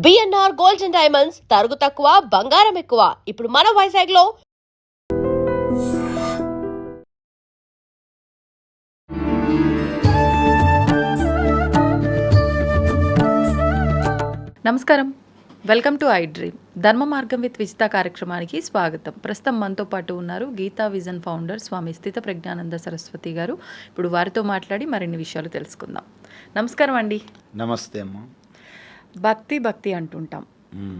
BNR gold and diamonds తరుగు తక్కువ బంగారం ఎక్కువ. ఇప్పుడు మన వైజాగ్ లో నమస్కారం, వెల్కమ్ టు ఐ డ్రీమ్. ధర్మ మార్గం విత్ విజిత కార్యక్రమానికి స్వాగతం. ప్రస్తుతం మనతో పాటు ఉన్నారు గీతా విజన్ ఫౌండర్ స్వామి స్థిత ప్రజ్ఞానంద సరస్వతి గారు. ఇప్పుడు వారితో మాట్లాడి మరిన్ని విషయాలు తెలుసుకుందాం. నమస్కారం అండి. నమస్తే అమ్మ. భక్తి అంటుంటాం.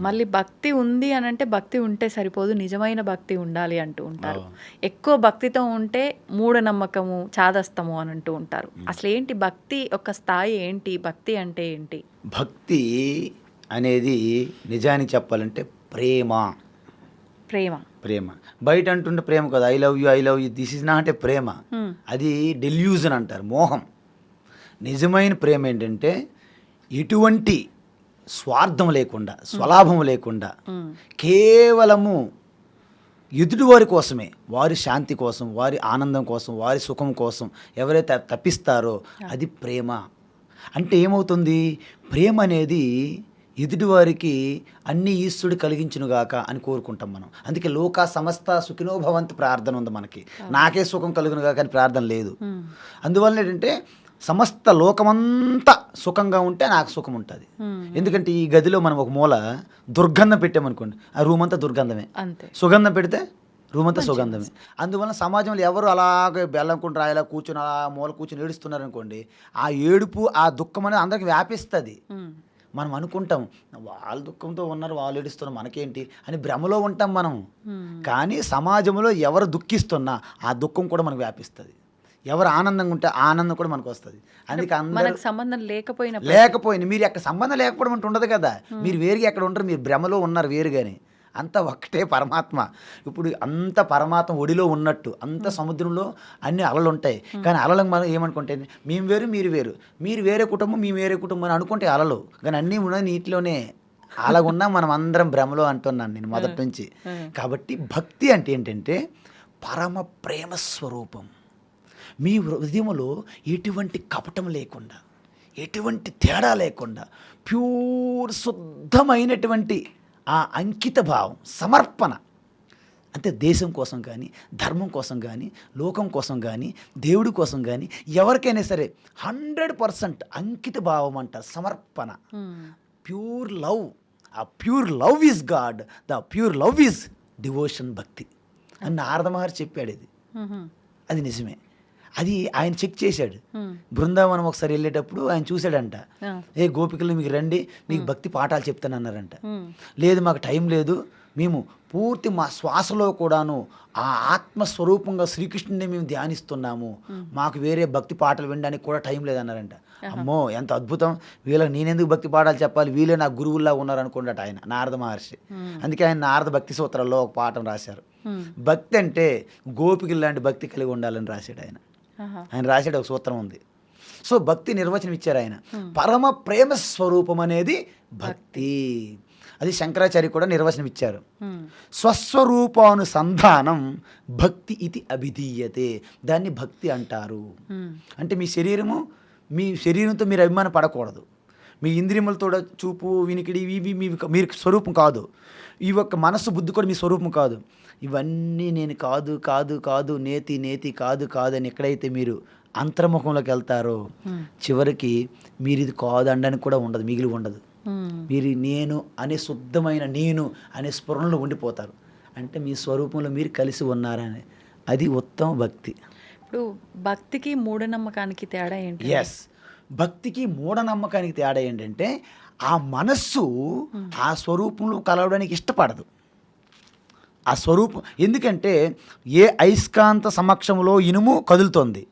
మళ్ళీ భక్తి ఉంది అని అంటే భక్తి ఉంటే సరిపోదు, నిజమైన భక్తి ఉండాలి అంటూ ఉంటారు. ఎక్కువ భక్తితో ఉంటే మూఢనమ్మకము, చాదస్తము అని అంటూ ఉంటారు. అసలు ఏంటి భక్తి ఒక స్థాయి ఏంటి? భక్తి అంటే ఏంటి? భక్తి అనేది నిజానికి చెప్పాలంటే ప్రేమ. బయట అంటుంటే ప్రేమ కదా, I love you this is not a ప్రేమ. అది డెల్యూజన్ అంటారు, మోహం. నిజమైన ప్రేమ ఏంటంటే ఎటువంటి స్వార్థం లేకుండా, స్వలాభం లేకుండా, కేవలము ఎదుటివారి కోసమే, వారి శాంతి కోసం, వారి ఆనందం కోసం, వారి సుఖం కోసం ఎవరైతే తప్పిస్తారో అది ప్రేమ. అంటే ఏమవుతుంది, ప్రేమ అనేది ఎదుటివారికి అన్ని ఈశ్వరుడు కలిగించునుగాక అని కోరుకుంటాం మనం. అందుకే లోకా సమస్త సుఖినో భవంతు ప్రార్థన ఉంది మనకి. నాకే సుఖం కలుగునుగాక అని ప్రార్థన లేదు. అందువల్ల ఏంటంటే సమస్త లోకమంతా సుఖంగా ఉంటే నాకు సుఖం ఉంటుంది. ఎందుకంటే ఈ గదిలో మనం ఒక మూల దుర్గంధం పెట్టామనుకోండి, ఆ రూమ్ అంతా దుర్గంధమే. సుగంధం పెడితే రూమ్ అంతా సుగంధమే. అందువల్ల సమాజంలో ఎవరు అలాగే బెల్లంకుండా రాయలా కూర్చొని అలా మూల కూర్చొని ఏడుస్తున్నారనుకోండి, ఆ ఏడుపు, ఆ దుఃఖం అనేది అందరికి వ్యాపిస్తుంది. మనం అనుకుంటాం వాళ్ళ దుఃఖంతో ఉన్నారు, వాళ్ళు ఏడుస్తున్నారు, మనకేంటి అని భ్రమలో ఉంటాం మనం. కానీ సమాజంలో ఎవరు దుఃఖిస్తున్నా ఆ దుఃఖం కూడా మనకు వ్యాపిస్తుంది. ఎవరు ఆనందంగా ఉంటే ఆనందం కూడా మనకు వస్తుంది. అందుకే అందరికి సంబంధం లేకపోయినా మీరు ఎక్కడ సంబంధం లేకపోవడం అంటే ఉండదు కదా. మీరు వేరుగా ఎక్కడ ఉంటారు, మీరు భ్రమలో ఉన్నారు వేరుగానే. అంత ఒక్కటే పరమాత్మ. ఇప్పుడు అంత పరమాత్మ ఒడిలో ఉన్నట్టు అంత సముద్రంలో అన్ని అలలు ఉంటాయి. కానీ అలలకు మనం ఏమనుకుంటే మేము వేరు మీరు వేరు, మీరు వేరే కుటుంబం మేము వేరే కుటుంబం అని అనుకుంటే అలలు, కానీ అన్నీ ఉన్నది నీటిలోనే. అలాగున్నా మనం అందరం భ్రమలో అంటున్నాను నేను మొదటి నుంచి. కాబట్టి భక్తి అంటే ఏంటంటే పరమ ప్రేమ స్వరూపం. మీ హృదయంలో ఎటువంటి కపటం లేకుండా, ఎటువంటి తేడా లేకుండా, ప్యూర్ శుద్ధమైనటువంటి ఆ అంకిత భావం, సమర్పణ. అంటే దేశం కోసం కానీ, ధర్మం కోసం కానీ, లోకం కోసం కానీ, దేవుడి కోసం కానీ, ఎవరికైనా సరే 100% అంకిత భావం అంట, సమర్పణ. Pure love. ఆ pure love is God, the pure love is devotion, భక్తి అని నారద మహర్షి చెప్పాడు. అది నిజమే. అది ఆయన చెక్ చేశాడు. బృందావనం ఒకసారి వెళ్ళేటప్పుడు ఆయన చూశాడంట, ఏ గోపికలు మీకు రండి, మీకు భక్తి పాఠాలు చెప్తానన్నారంట. లేదు మాకు టైం లేదు, మేము పూర్తి మా శ్వాసలో కూడాను ఆ ఆత్మస్వరూపంగా శ్రీకృష్ణుని మేము ధ్యానిస్తున్నాము, మాకు వేరే భక్తి పాటలు వినడానికి కూడా టైం లేదన్నారంట. అమ్మో ఎంత అద్భుతం, వీళ్ళకి నేనెందుకు భక్తి పాఠాలు చెప్పాలి, వీళ్ళే నా గురువుల్లా ఉన్నారు అనుకున్నట్టు ఆయన నారద మహర్షి. అందుకే ఆయన నారద భక్తి సూత్రాల్లో ఒక పాఠం రాశారు. భక్తి అంటే గోపికలు లాంటి భక్తి కలిగి ఉండాలని రాశాడు ఆయన. ఆయన రాసాడు ఒక సూత్రం ఉంది. సో భక్తి నిర్వచనం ఇచ్చారు ఆయన. పరమ ప్రేమ స్వరూపం అనేది భక్తి. అది శంకరాచార్య కూడా నిర్వచనం ఇచ్చారు. స్వస్వరూపానుసంధానం భక్తి ఇది అభిధీయతే. దాన్ని భక్తి అంటారు. అంటే మీ శరీరంతో మీరు అభిమానం పడకూడదు. మీ ఇంద్రియములతో చూపు, వినికిడి, ఇవి మీరు స్వరూపం కాదు. ఈ ఒక్క మనస్సు, బుద్ధి కూడా మీ స్వరూపం కాదు. ఇవన్నీ నేను కాదు నేతి కాదు అని ఎక్కడైతే మీరు అంతర్ముఖంలోకి వెళ్తారో చివరికి మీరు ఇది కాదు అనడానికి కూడా ఉండదు, మిగిలి ఉండదు. మీరు నేను అనే శుద్ధమైన నేను అనే స్ఫురణలో ఉండిపోతారు. అంటే మీ స్వరూపంలో మీరు కలిసి ఉన్నారని, అది ఉత్తమ భక్తి. ఇప్పుడు భక్తికి మూఢనమ్మకానికి తేడా ఏంటి? ఎస్, భక్తికి మూఢనమ్మకానికి తేడా ఏంటంటే ఆ మనస్సు ఆ స్వరూపంలో కలవడానికి ఇష్టపడదు. ఆ స్వరూపం ఎందుకంటే ఏ అయస్కాంత సమక్షంలో ఇనుము కదులుతోంది,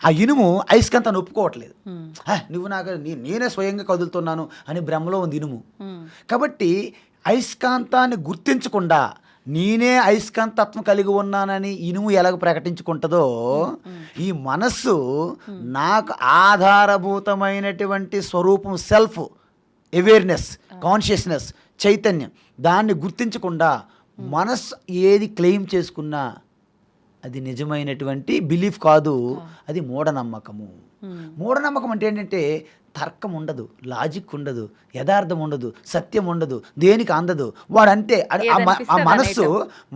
ఆ ఇనుము అయస్కాంతాన్ని ఒప్పుకోవట్లేదు. నువ్వు నాకు నేనే స్వయంగా కదులుతున్నాను అని భ్రమలో ఉంది ఇనుము. కాబట్టి అయస్కాంతాన్ని గుర్తించకుండా నేనే అయస్కాంతత్వం కలిగి ఉన్నానని ఇనుము ఎలాగ ప్రకటించుకుంటుందో, ఈ మనస్సు నాకు ఆధారభూతమైనటువంటి స్వరూపం, సెల్ఫ్ అవేర్నెస్, కాన్షియస్నెస్, చైతన్యం, దాన్ని గుర్తించకుండా మనస్సు ఏది క్లెయిమ్ చేసుకున్నా అది నిజమైనటువంటి బిలీఫ్ కాదు, అది మూఢనమ్మకము. మూఢనమ్మకం అంటే ఏంటంటే తర్కం ఉండదు, లాజిక్ ఉండదు, యథార్థం ఉండదు, సత్యం ఉండదు, దేనికి అందదు. వాడంటే ఆ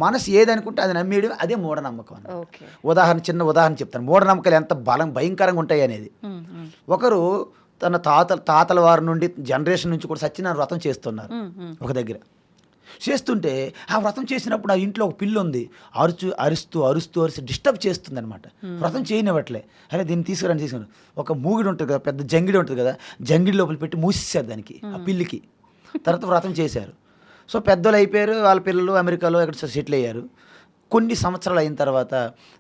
మనసు ఏదనుకుంటే అది నమ్మేయడం, అదే మూఢనమ్మకం. చిన్న ఉదాహరణ చెప్తాను, మూఢనమ్మకాలు ఎంత భయంకరంగా ఉంటాయి అనేది. ఒకరు తన తాతల వారి నుండి జనరేషన్ నుంచి కూడా సత్యనారాయణ వ్రతం చేస్తున్నారు. ఒక దగ్గర చేస్తుంటే ఆ వ్రతం చేసినప్పుడు ఆ ఇంట్లో ఒక పిల్లి ఉంది, అరుస్తూ డిస్టర్బ్ చేస్తుంది అనమాట. వ్రతం చేయనివ్వట్లే. అరే దీన్ని తీసుకురండి. ఒక మూగిడి ఉంటుంది కదా, పెద్ద జంగిడి ఉంటుంది కదా, జంగిడి లోపల పెట్టి మూసేశారు దానికి, ఆ పిల్లికి. తర్వాత వ్రతం చేశారు. సో పెద్దలు అయిపోయారు, వాళ్ళ పిల్లలు అమెరికాలో ఎక్కడ సెటిల్ అయ్యారు. కొన్ని సంవత్సరాలు అయిన తర్వాత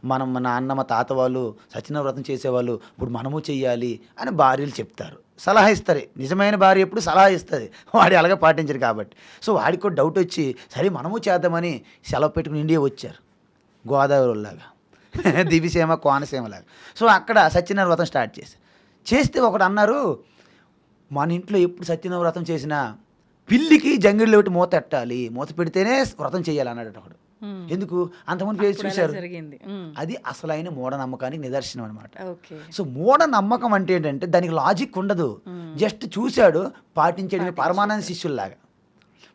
మా నాన్న మా తాత వాళ్ళు సత్యనారాయణ వ్రతం చేసేవాళ్ళు, ఇప్పుడు మనము చెయ్యాలి అని భార్యలు చెప్తారు, సలహా ఇస్తారు. నిజమైన భార్య ఎప్పుడు సలహా ఇస్తుంది, వాడు అలాగే పాటించరు కాబట్టి. సో వాడికి కూడా డౌట్ వచ్చి సరే మనము చేద్దామని సెలవు పెట్టుకుని ఇండియా వచ్చారు, గోదావరిలాగా దివిసీమ కోనసీమలాగా. సో అక్కడ సత్యనారాయణ వ్రతం స్టార్ట్ చేస్తే ఒకడు అన్నారు, మన ఇంట్లో ఎప్పుడు సత్యనారాయణ వ్రతం చేసినా పిల్లికి జంగిడిలో పెట్టి మూత పెట్టాలి, మూత పెడితేనే వ్రతం చేయాలి అన్నాడు ఒకడు. ఎందుకు? అంతకుముందు పేరు చూశారు. అది అసలైన మూఢనమ్మకానికి నిదర్శనం అనమాట. సో మూఢనమ్మకం అంటే ఏంటంటే దానికి లాజిక్ ఉండదు, జస్ట్ చూశాడు పాటించడమే. పరమానంద శిష్యుల్లాగా.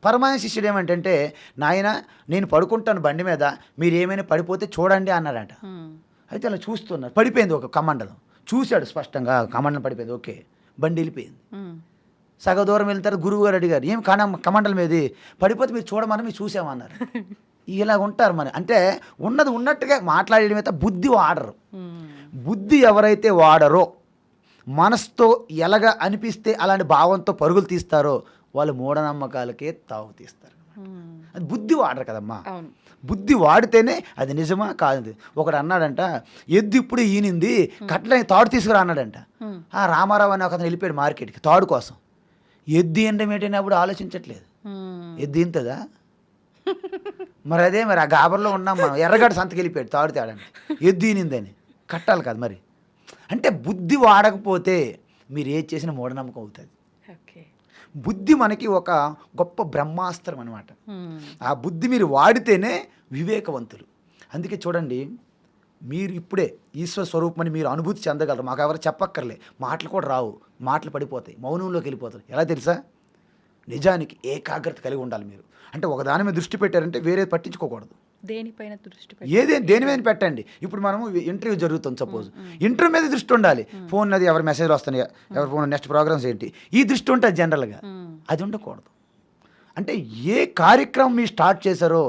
పరమానంద శిష్యుడు ఏమంటే, నాయన నేను పడుకుంటాను బండి మీద, మీరు ఏమైనా పడిపోతే చూడండి అన్నాడట. అయితే అలా చూస్తున్నారు, పడిపోయింది ఒక కమండలం, చూశాడు స్పష్టంగా కమండలం పడిపోయింది. ఓకే, బండి వెళ్ళిపోయింది. సగ దూరం వెళ్ళిన తర్వాత గురువు గారు అడిగారు, ఏం కమండలం ఏది పడిపోతే మీరు చూడమని మీరు చూసామన్నారు. ఇలాగ ఉంటారు మరి. అంటే ఉన్నది ఉన్నట్టుగా మాట్లాడడం అయితే బుద్ధి వాడరు. బుద్ధి ఎవరైతే వాడరో, మనసుతో ఎలాగ అనిపిస్తే అలాంటి భావంతో పరుగులు తీస్తారో వాళ్ళు మూఢనమ్మకాలకే తావు తీస్తారు. అది బుద్ధి వాడరు కదమ్మా. బుద్ధి వాడితేనే అది నిజమా కాదు. ఒకడు అన్నాడంట, ఎద్దు ఇప్పుడు ఈనింది, కట్లని తాడు తీసుకురా అన్నాడంట. ఆ రామారావు అని ఒక అతను వెళ్ళిపోయాడు మార్కెట్కి తాడు కోసం. ఎద్దు ఏంటం ఏంటనేప్పుడు ఆలోచించట్లేదు, ఎద్దు ఇంతదా మరి అదే మరి ఆ గాబర్లో ఉన్నాం మనం. ఎర్రగడ్డ సంతకి వెళ్ళిపోయాడు తాడు తేడండి, ఎద్దు ఈనిందని కట్టాలి కదా మరి. అంటే బుద్ధి వాడకపోతే మీరు ఏది చేసిన మూఢనమ్మకం అవుతుంది. బుద్ధి మనకి ఒక గొప్ప బ్రహ్మాస్త్రం అనమాట. ఆ బుద్ధి మీరు వాడితేనే వివేకవంతులు. అందుకే చూడండి, మీరు ఇప్పుడే ఈశ్వర స్వరూపమని మీరు అనుభూతి చెందగలరు. మాకు ఎవరు చెప్పక్కర్లే, మాటలు కూడా రావు, మాటలు పడిపోతాయి, మౌనంలోకి వెళ్ళిపోతారు. ఎలా తెలుసా? నిజానికి ఏకాగ్రత కలిగి ఉండాలి మీరు. అంటే ఒక దాని మీద దృష్టి పెట్టారంటే వేరేది పట్టించుకోకూడదు. దేనిపైన దృష్టి దేని మీద పెట్టండి. ఇప్పుడు మనము ఇంటర్వ్యూ జరుగుతుంది సపోజ్, ఇంటర్వ్యూ మీద దృష్టి ఉండాలి. ఫోన్ అది ఎవరి మెసేజ్లు వస్తున్నాయి, ఎవరి ఫోన్ నెక్స్ట్ ప్రోగ్రామ్స్ ఏంటి, ఈ దృష్టి ఉంటుంది జనరల్గా. అది ఉండకూడదు. అంటే ఏ కార్యక్రమం మీరు స్టార్ట్ చేశారో,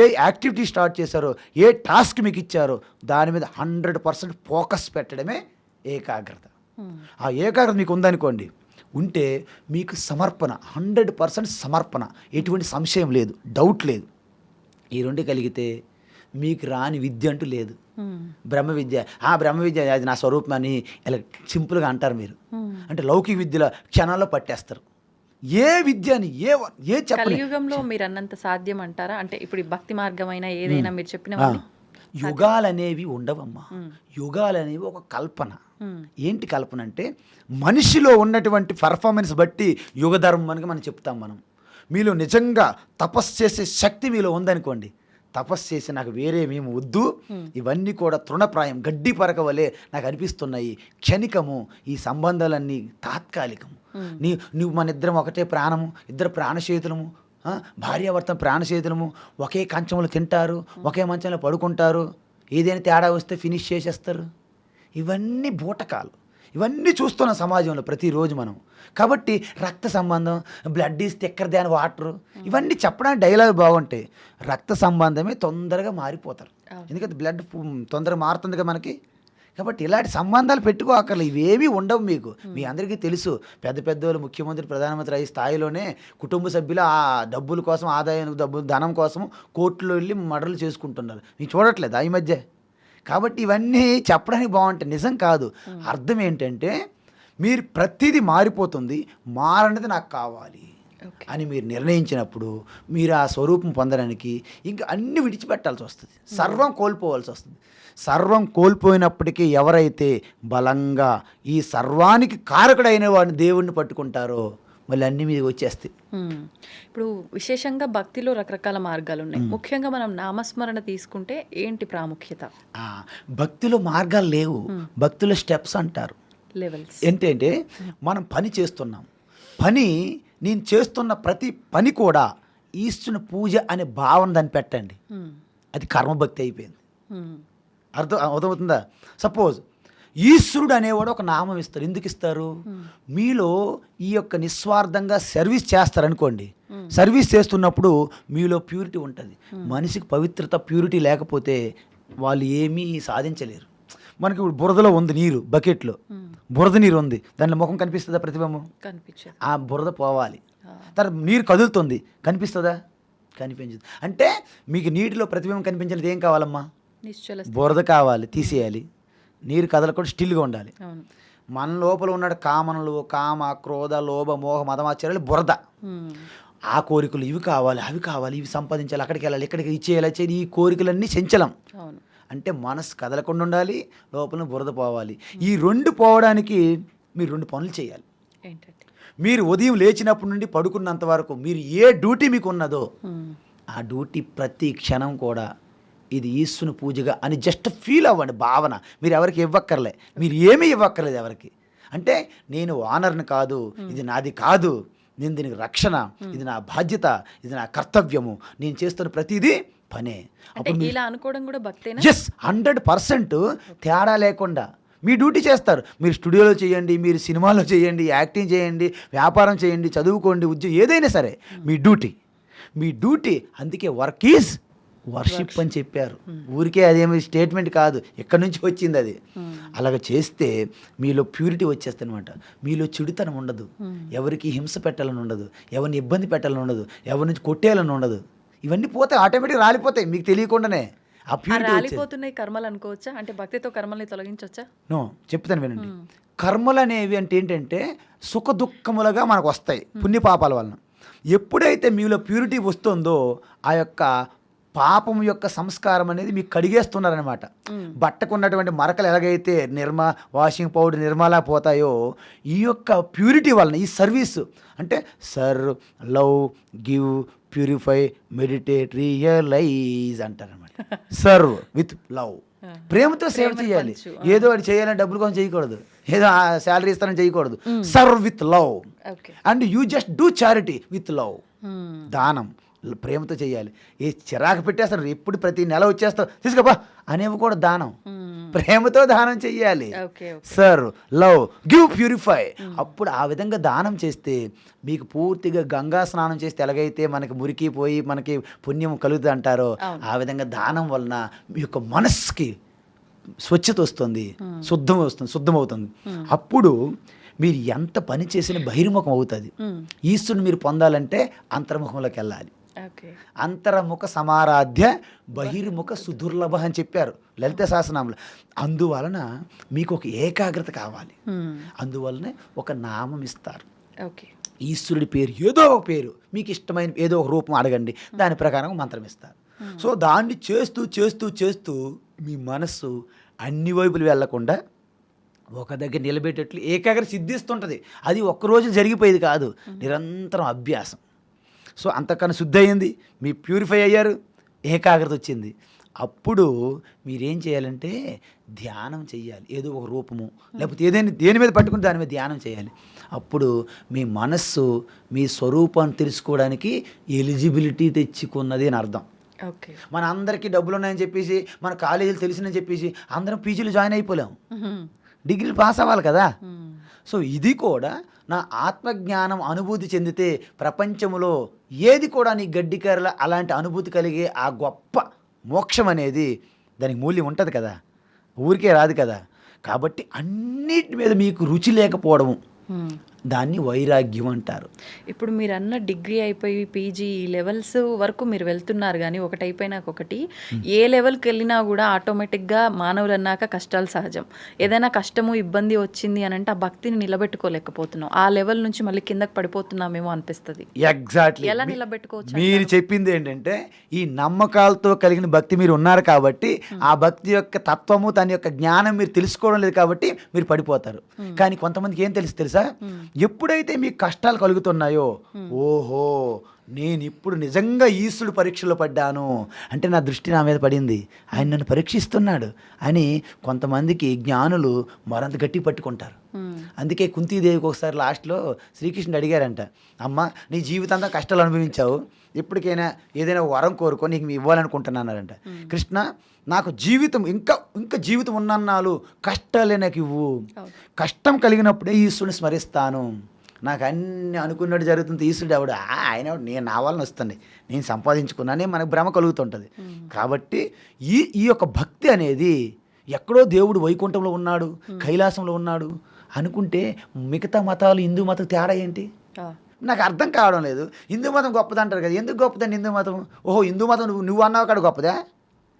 ఏ యాక్టివిటీ స్టార్ట్ చేశారో, ఏ టాస్క్ మీకు ఇచ్చారో దాని మీద 100% ఫోకస్ పెట్టడమే ఏకాగ్రత. ఆ ఏకాగ్రత మీకు ఉందనుకోండి, ఉంటే మీకు సమర్పణ 100% సమర్పణ, ఎటువంటి సంశయం లేదు, డౌట్ లేదు. ఈ రెండు కలిగితే మీకు రాని విద్య అంటూ లేదు. బ్రహ్మ విద్య అది నా స్వరూపం అని ఇలా సింపుల్గా అంటారు మీరు. అంటే లౌకిక విద్యలో క్షణాల్లో పట్టేస్తారు. ఏ విద్య అని ఏ కలియుగంలో మీరు అన్నంత సాధ్యం అంటారా? అంటే ఇప్పుడు భక్తి మార్గమైన ఏదైనా మీరు చెప్పిన యుగాలు అనేవి ఉండవమ్మా. యుగాలు అనేవి ఒక కల్పన. ఏంటి కల్పన అంటే మనిషిలో ఉన్నటువంటి పర్ఫార్మెన్స్ బట్టి యుగ ధర్మం అని మనం చెప్తాం. మీలో నిజంగా తపస్సు చేసే శక్తి మీలో ఉందనుకోండి, తపస్సు చేసి నాకు వేరే మేము వద్దు, ఇవన్నీ కూడా తృణప్రాయం, గడ్డి పరక వలె నాకు అనిపిస్తున్నాయి, క్షణికము, ఈ సంబంధాలన్నీ తాత్కాలికము. నువ్వు మన ఇద్దరం ఒకటే ప్రాణము, ఇద్దరు ప్రాణచేతులము, భార్యాభర్త ప్రాణచేతులము, ఒకే కంచంలో తింటారు, ఒకే మంచంలో పడుకుంటారు, ఏదైనా తేడా వస్తే ఫినిష్ చేసేస్తారు. ఇవన్నీ బూటకాలు. ఇవన్నీ చూస్తున్న సమాజంలో ప్రతిరోజు మనం. కాబట్టి రక్త సంబంధం, blood is thicker than water, ఇవన్నీ చెప్పడానికి డైలాగ్ బాగుంటాయి. రక్త సంబంధమే తొందరగా మారిపోతారు, ఎందుకంటే బ్లడ్ తొందరగా మారుతుంది కదా మనకి. కాబట్టి ఇలాంటి సంబంధాలు పెట్టుకోకర్లేదు, ఇవేమీ ఉండవు మీకు. మీ అందరికీ తెలుసు, పెద్ద పెద్దవాళ్ళు ముఖ్యమంత్రి ప్రధానమంత్రి అయ్యే స్థాయిలోనే కుటుంబ సభ్యులు ఆ డబ్బుల కోసం, ఆదాయం ధనం కోసం కోర్టులో వెళ్ళి మర్డర్లు చేసుకుంటున్నారు. మీకు చూడట్లేదు ఈ మధ్య. కాబట్టి ఇవన్నీ చెప్పడానికి బాగుంటాయి, నిజం కాదు. అర్థం ఏంటంటే మీరు ప్రతిదీ మారిపోతుంది, మారనేది నాకు కావాలి అని మీరు నిర్ణయించినప్పుడు మీరు ఆ స్వరూపం పొందడానికి ఇంకా అన్ని విడిచిపెట్టాల్సి వస్తుంది, సర్వం కోల్పోవాల్సి వస్తుంది. సర్వం కోల్పోయినప్పటికీ ఎవరైతే బలంగా ఈ సర్వానికి కారకుడైన వాడిని దేవుణ్ణి పట్టుకుంటారో మళ్ళీ అన్నీ మీద వచ్చేస్తాయి. ఇప్పుడు విశేషంగా భక్తిలో రకరకాల మార్గాలు ఉన్నాయి. ముఖ్యంగా మనం నామస్మరణ తీసుకుంటే ఏంటి ప్రాముఖ్యత? భక్తిలో మార్గాలు లేవు, భక్తిలో స్టెప్స్ అంటారు. లెవెల్స్ ఏంటంటే మనం పని చేస్తున్నాం, నేను చేస్తున్న ప్రతి పని కూడా ఈశ్వరుని పూజ అనే భావన దాన్ని పెట్టండి, అది కర్మభక్తి అయిపోయింది. అర్థమవుతుందా? సపోజ్ ఈశ్వరుడు అనేవాడు ఒక నామం ఇస్తారు. ఎందుకు ఇస్తారు? మీలో ఈ యొక్క నిస్వార్థంగా సర్వీస్ చేస్తారనుకోండి, సర్వీస్ చేస్తున్నప్పుడు మీలో ప్యూరిటీ ఉంటుంది. మనిషికి పవిత్రత ప్యూరిటీ లేకపోతే వాళ్ళు ఏమీ సాధించలేరు. మనకి ఇప్పుడు బురదలో ఉంది నీరు, బకెట్లో బురద నీరు ఉంది, దాంట్లో ముఖం కనిపిస్తుందా? ప్రతిబింబం కనిపించదు. ఆ బురద పోవాలి. తర్వాత నీరు కదులుతుంది, కనిపిస్తుందా? కనిపించదు. అంటే మీకు నీటిలో ప్రతిబింబం కనిపించలేదు, ఏం కావాలమ్మా? బురద కావాలి, తీసేయాలి. నీరు కదలకుండా స్టిల్గా ఉండాలి. మన లోపల ఉన్నాడు కామనలు, కామ, క్రోధ, లోభ, మోహ, మదమాచర్యాలు, బురద. ఆ కోరికలు ఇవి కావాలి, అవి కావాలి, ఇవి సంపాదించాలి, అక్కడికి వెళ్ళాలి, ఇక్కడికి ఇచ్చేయాలి, ఈ కోరికలన్నీ చంచలం. అంటే మనసు కదలకుండా ఉండాలి, లోపల బురద పోవాలి. ఈ రెండు పోవడానికి మీరు రెండు పనులు చేయాలి. మీరు ఉదయం లేచినప్పటి నుండి పడుకున్నంత వరకు మీరు ఏ డ్యూటీ మీకు ఉన్నదో ఆ డ్యూటీ ప్రతి క్షణం కూడా ఇది ఈశ్వరుని పూజగా అని జస్ట్ ఫీల్ అవ్వండి. భావన మీరు ఎవరికి ఇవ్వక్కర్లే, మీరు ఏమీ ఇవ్వక్కర్లేదు ఎవరికి. అంటే నేను ఓనర్ని కాదు, ఇది నాది కాదు, నేను దీనికి రక్షణ, ఇది నా బాధ్యత, ఇది నా కర్తవ్యము, నేను చేస్తున్న ప్రతిదీ పనే. అప్పుడు ఇలా అనుకోవడం కూడా భక్తేనా? ఎస్, 100% తేడా లేకుండా మీ డ్యూటీ చేస్తారు. మీరు స్టూడియోలో చేయండి, మీరు సినిమాలో చేయండి, యాక్టింగ్ చేయండి, వ్యాపారం చేయండి, చదువుకోండి, ఉద్యోగం ఏదైనా సరే మీ డ్యూటీ. అందుకే వర్క్ ఈజ్ వర్షిప్ అని చెప్పారు. ఊరికే అదేమి స్టేట్మెంట్ కాదు, ఎక్కడి నుంచి వచ్చింది అది. అలాగ చేస్తే మీలో ప్యూరిటీ వచ్చేస్తుంది అనమాట. మీలో చెడుతనం ఉండదు, ఎవరికి హింస పెట్టాలని ఉండదు, ఎవరిని ఇబ్బంది పెట్టాలని ఉండదు, ఎవరి నుంచి కొట్టేయాలని ఉండదు. ఇవన్నీ పోతాయి, ఆటోమేటిక్ రాలిపోతాయి మీకు తెలియకుండానే. ఆ ప్యూరిటీ రాలిపోతున్నాయి కర్మలు అనుకోవచ్చా? అంటే భక్తితో కర్మల్ని తొలగించవచ్చా? నో, చెప్తాను వినండి. కర్మలు అనేవి అంటే ఏంటంటే సుఖ దుఃఖములుగా మనకు వస్తాయి పుణ్యపాపాల వలన. ఎప్పుడైతే మీలో ప్యూరిటీ వస్తుందో ఆ యొక్క పాపం యొక్క సంస్కారం అనేది మీకు కడిగేస్తున్నారనమాట. బట్టకున్నటువంటి మరకలు ఎలాగైతే వాషింగ్ పౌడర్ నిర్మలా పోతాయో, ఈ యొక్క ప్యూరిటీ వలన ఈ సర్వీసు అంటే serve, love, give, purify, meditate, realize అంటారనమాట. సర్వ్ విత్ లవ్, ప్రేమతో సేవ చేయాలి. ఏదో అది చేయాలని డబ్బుల కోసం చేయకూడదు, ఏదో శాలరీ ఇస్తానని చేయకూడదు. Serve with love and you just do charity with love. దానం ప్రేమతో చేయాలి. ఏ చిరాకు పెట్టేస్తారు, ఎప్పుడు ప్రతి నెల వచ్చేస్తావు తీసుకోపా అనేవి కూడా దానం. ప్రేమతో దానం చెయ్యాలి. Serve, love, give, purify. అప్పుడు ఆ విధంగా దానం చేస్తే మీకు పూర్తిగా గంగా స్నానం చేస్తే ఎలాగైతే మనకి మురికి పోయి మనకి పుణ్యం కలుగుతుంది అంటారో, ఆ విధంగా దానం వలన మీ యొక్క మనస్సుకి స్వచ్ఛత వస్తుంది, శుద్ధమవుతుంది. అప్పుడు మీరు ఎంత పని చేసినా బహిర్ముఖం అవుతుంది. ఈశ్వరుని మీరు పొందాలంటే అంతర్ముఖంలోకి వెళ్ళాలి. అంతర్ముఖ సమారాధ్య బహిర్ముఖ సుదుర్లభ అని చెప్పారు లలిత సహస్రనామంలో. అందువలన మీకు ఒక ఏకాగ్రత కావాలి, అందువలన ఒక నామం ఇస్తారు. ఈశ్వరుడి పేరు, ఏదో ఒక పేరు మీకు ఇష్టమైన ఏదో ఒక రూపం అడగండి, దాని ప్రకారం మంత్రం ఇస్తారు. సో దాన్ని చేస్తూ చేస్తూ చేస్తూ మీ మనస్సు అన్ని వైపులు వెళ్లకుండా ఒక దగ్గర నిలబెట్టేట్లు ఏకాగ్రత సిద్ధిస్తుంటుంది. అది ఒక్కరోజు జరిగిపోయేది కాదు, నిరంతరం అభ్యాసం. సో అంతకన్నా శుద్ధి అయ్యింది, మీ ప్యూరిఫై అయ్యారు, ఏకాగ్రత వచ్చింది. అప్పుడు మీరేం చేయాలంటే ధ్యానం చేయాలి. ఏదో ఒక రూపము లేకపోతే దేని మీద పట్టుకుని దాని మీద ధ్యానం చేయాలి. అప్పుడు మీ మనస్సు మీ స్వరూపాన్ని తెలుసుకోవడానికి ఎలిజిబిలిటీ తెచ్చుకున్నది అని అర్థం. మన అందరికీ డబ్బులు ఉన్నాయని చెప్పేసి, మన కాలేజీలు తెలిసిందని చెప్పేసి అందరం పీజీలు జాయిన్ అయిపోలేం, డిగ్రీలు పాస్ అవ్వాలి కదా. సో ఇది కూడా నా ఆత్మజ్ఞానం అనుభూతి చెందితే ప్రపంచంలో ఏది కూడా నీ గడ్డికారల అలాంటి అనుభూతి కలిగే ఆ గొప్ప మోక్షం అనేది దానికి మూల్యం ఉంటుంది కదా, ఊరికే రాదు కదా. కాబట్టి అన్నిటి మీద మీకు రుచి లేకపోవడము దాన్ని వైరాగ్యం అంటారు. ఇప్పుడు మీరు అన్న డిగ్రీ అయిపోయి పీజీ లెవెల్స్ వరకు మీరు వెళ్తున్నారు, కానీ ఒకటి అయిపోయినాక ఒకటి ఏ లెవెల్కి వెళ్ళినా కూడా ఆటోమేటిక్గా మానవులు అన్నాక కష్టాలు సహజం. ఏదైనా కష్టము ఇబ్బంది వచ్చింది అని అంటే ఆ భక్తిని నిలబెట్టుకోలేకపోతున్నాం, ఆ లెవెల్ నుంచి మళ్ళీ కిందకి పడిపోతున్నామేమో అనిపిస్తుంది. ఎగ్జాక్ట్లీ, ఎలా నిలబెట్టుకోవచ్చు? మీరు చెప్పింది ఏంటంటే ఈ నమ్మకాలతో కలిగిన భక్తి మీరు ఉన్నారు కాబట్టి ఆ భక్తి యొక్క తత్వము దాని యొక్క జ్ఞానం మీరు తెలుసుకోవడం లేదు కాబట్టి మీరు పడిపోతారు. కానీ కొంతమందికి ఏం తెలుసా, ఎప్పుడైతే మీకు కష్టాలు కలుగుతున్నాయో, ఓహో నేను ఇప్పుడు నిజంగా ఈశ్వరుడు పరీక్షలో పడ్డాను అంటే నా దృష్టి నా మీద పడింది, ఆయన నన్ను పరీక్షిస్తున్నాడు అని కొంతమందికి జ్ఞానులు మరంత గట్టి పట్టుకుంటారు. అందుకే కుంతీదేవికి ఒకసారి లాస్ట్లో శ్రీకృష్ణుడు అడిగారంట, అమ్మ నీ జీవితంలో కష్టాలు అనుభవించావు, ఇప్పటికైనా ఏదైనా వరం కోరుకో, నీకు ఇవ్వాలనుకుంటున్నానంట. కృష్ణ నాకు జీవితం ఇంకా జీవితం ఉన్నన్నాళ్ళు కష్టాలే నాకు ఇవ్వు, కష్టం కలిగినప్పుడే ఈశ్వరుని స్మరిస్తాను, నాకు అన్ని అనుకున్నట్టు జరుగుతుంది, ఈశ్వరుడు ఎవడు ఆయన నేను నా వాళ్ళని వస్తుంది, నేను సంపాదించుకున్నానే మనకు భ్రమ కలుగుతుంటుంది. కాబట్టి ఈ యొక్క భక్తి అనేది ఎక్కడో దేవుడు వైకుంఠంలో ఉన్నాడు, కైలాసంలో ఉన్నాడు అనుకుంటే మిగతా మతాలు హిందూ మతం తేడా ఏంటి నాకు అర్థం కావడం లేదు. హిందూ మతం గొప్పది అంటారు కదా, ఎందుకు గొప్పదండి హిందూ మతం? ఓహో హిందూ మతం నువ్వు అన్నావు కాడ గొప్పదా?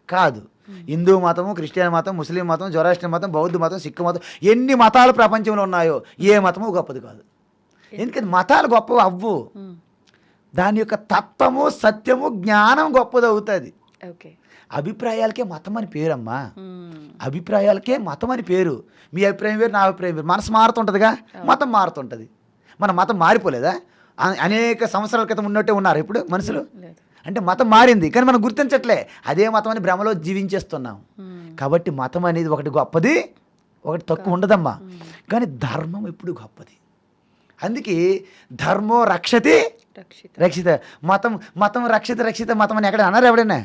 కాదు. హిందూ మతము, క్రిస్టియన్ మతం, ముస్లిం మతం, జొరాస్ట్రియన్ మతం, బౌద్ధ మతం, సిక్కు మతం, ఎన్ని మతాలు ప్రపంచంలో ఉన్నాయో ఏ మతము గొప్పది కాదు. ఎందుకంటే మతాలు గొప్పవి అవ్వు, దాని యొక్క తత్వము, సత్యము, జ్ఞానం గొప్పది అవుతుంది. అభిప్రాయాలకే మతం అని పేరమ్మా, అభిప్రాయాలకే మతం అని పేరు. మీ అభిప్రాయం వేరు, నా అభిప్రాయం వేరు, మనసు మారుతుంటుందిగా, మతం మారుతుంటుంది. మన మతం మారిపోలేదా? అనేక సంవత్సరాల క్రితం ఉన్నట్టే ఉన్నారు ఇప్పుడు మనుషులు. అంటే మతం మారింది కానీ మనం గుర్తించట్లే, అదే మతం అని భ్రమలో జీవించేస్తున్నాం. కాబట్టి మతం అనేది ఒకటి గొప్పది, ఒకటి తక్కువ ఉండదమ్మా. కానీ ధర్మం ఎప్పుడు గొప్పది. అందుకే ధర్మో రక్షతి రక్షిత, మతం రక్షిత మతం అని ఎక్కడ అన్నారు ఎవడైనా?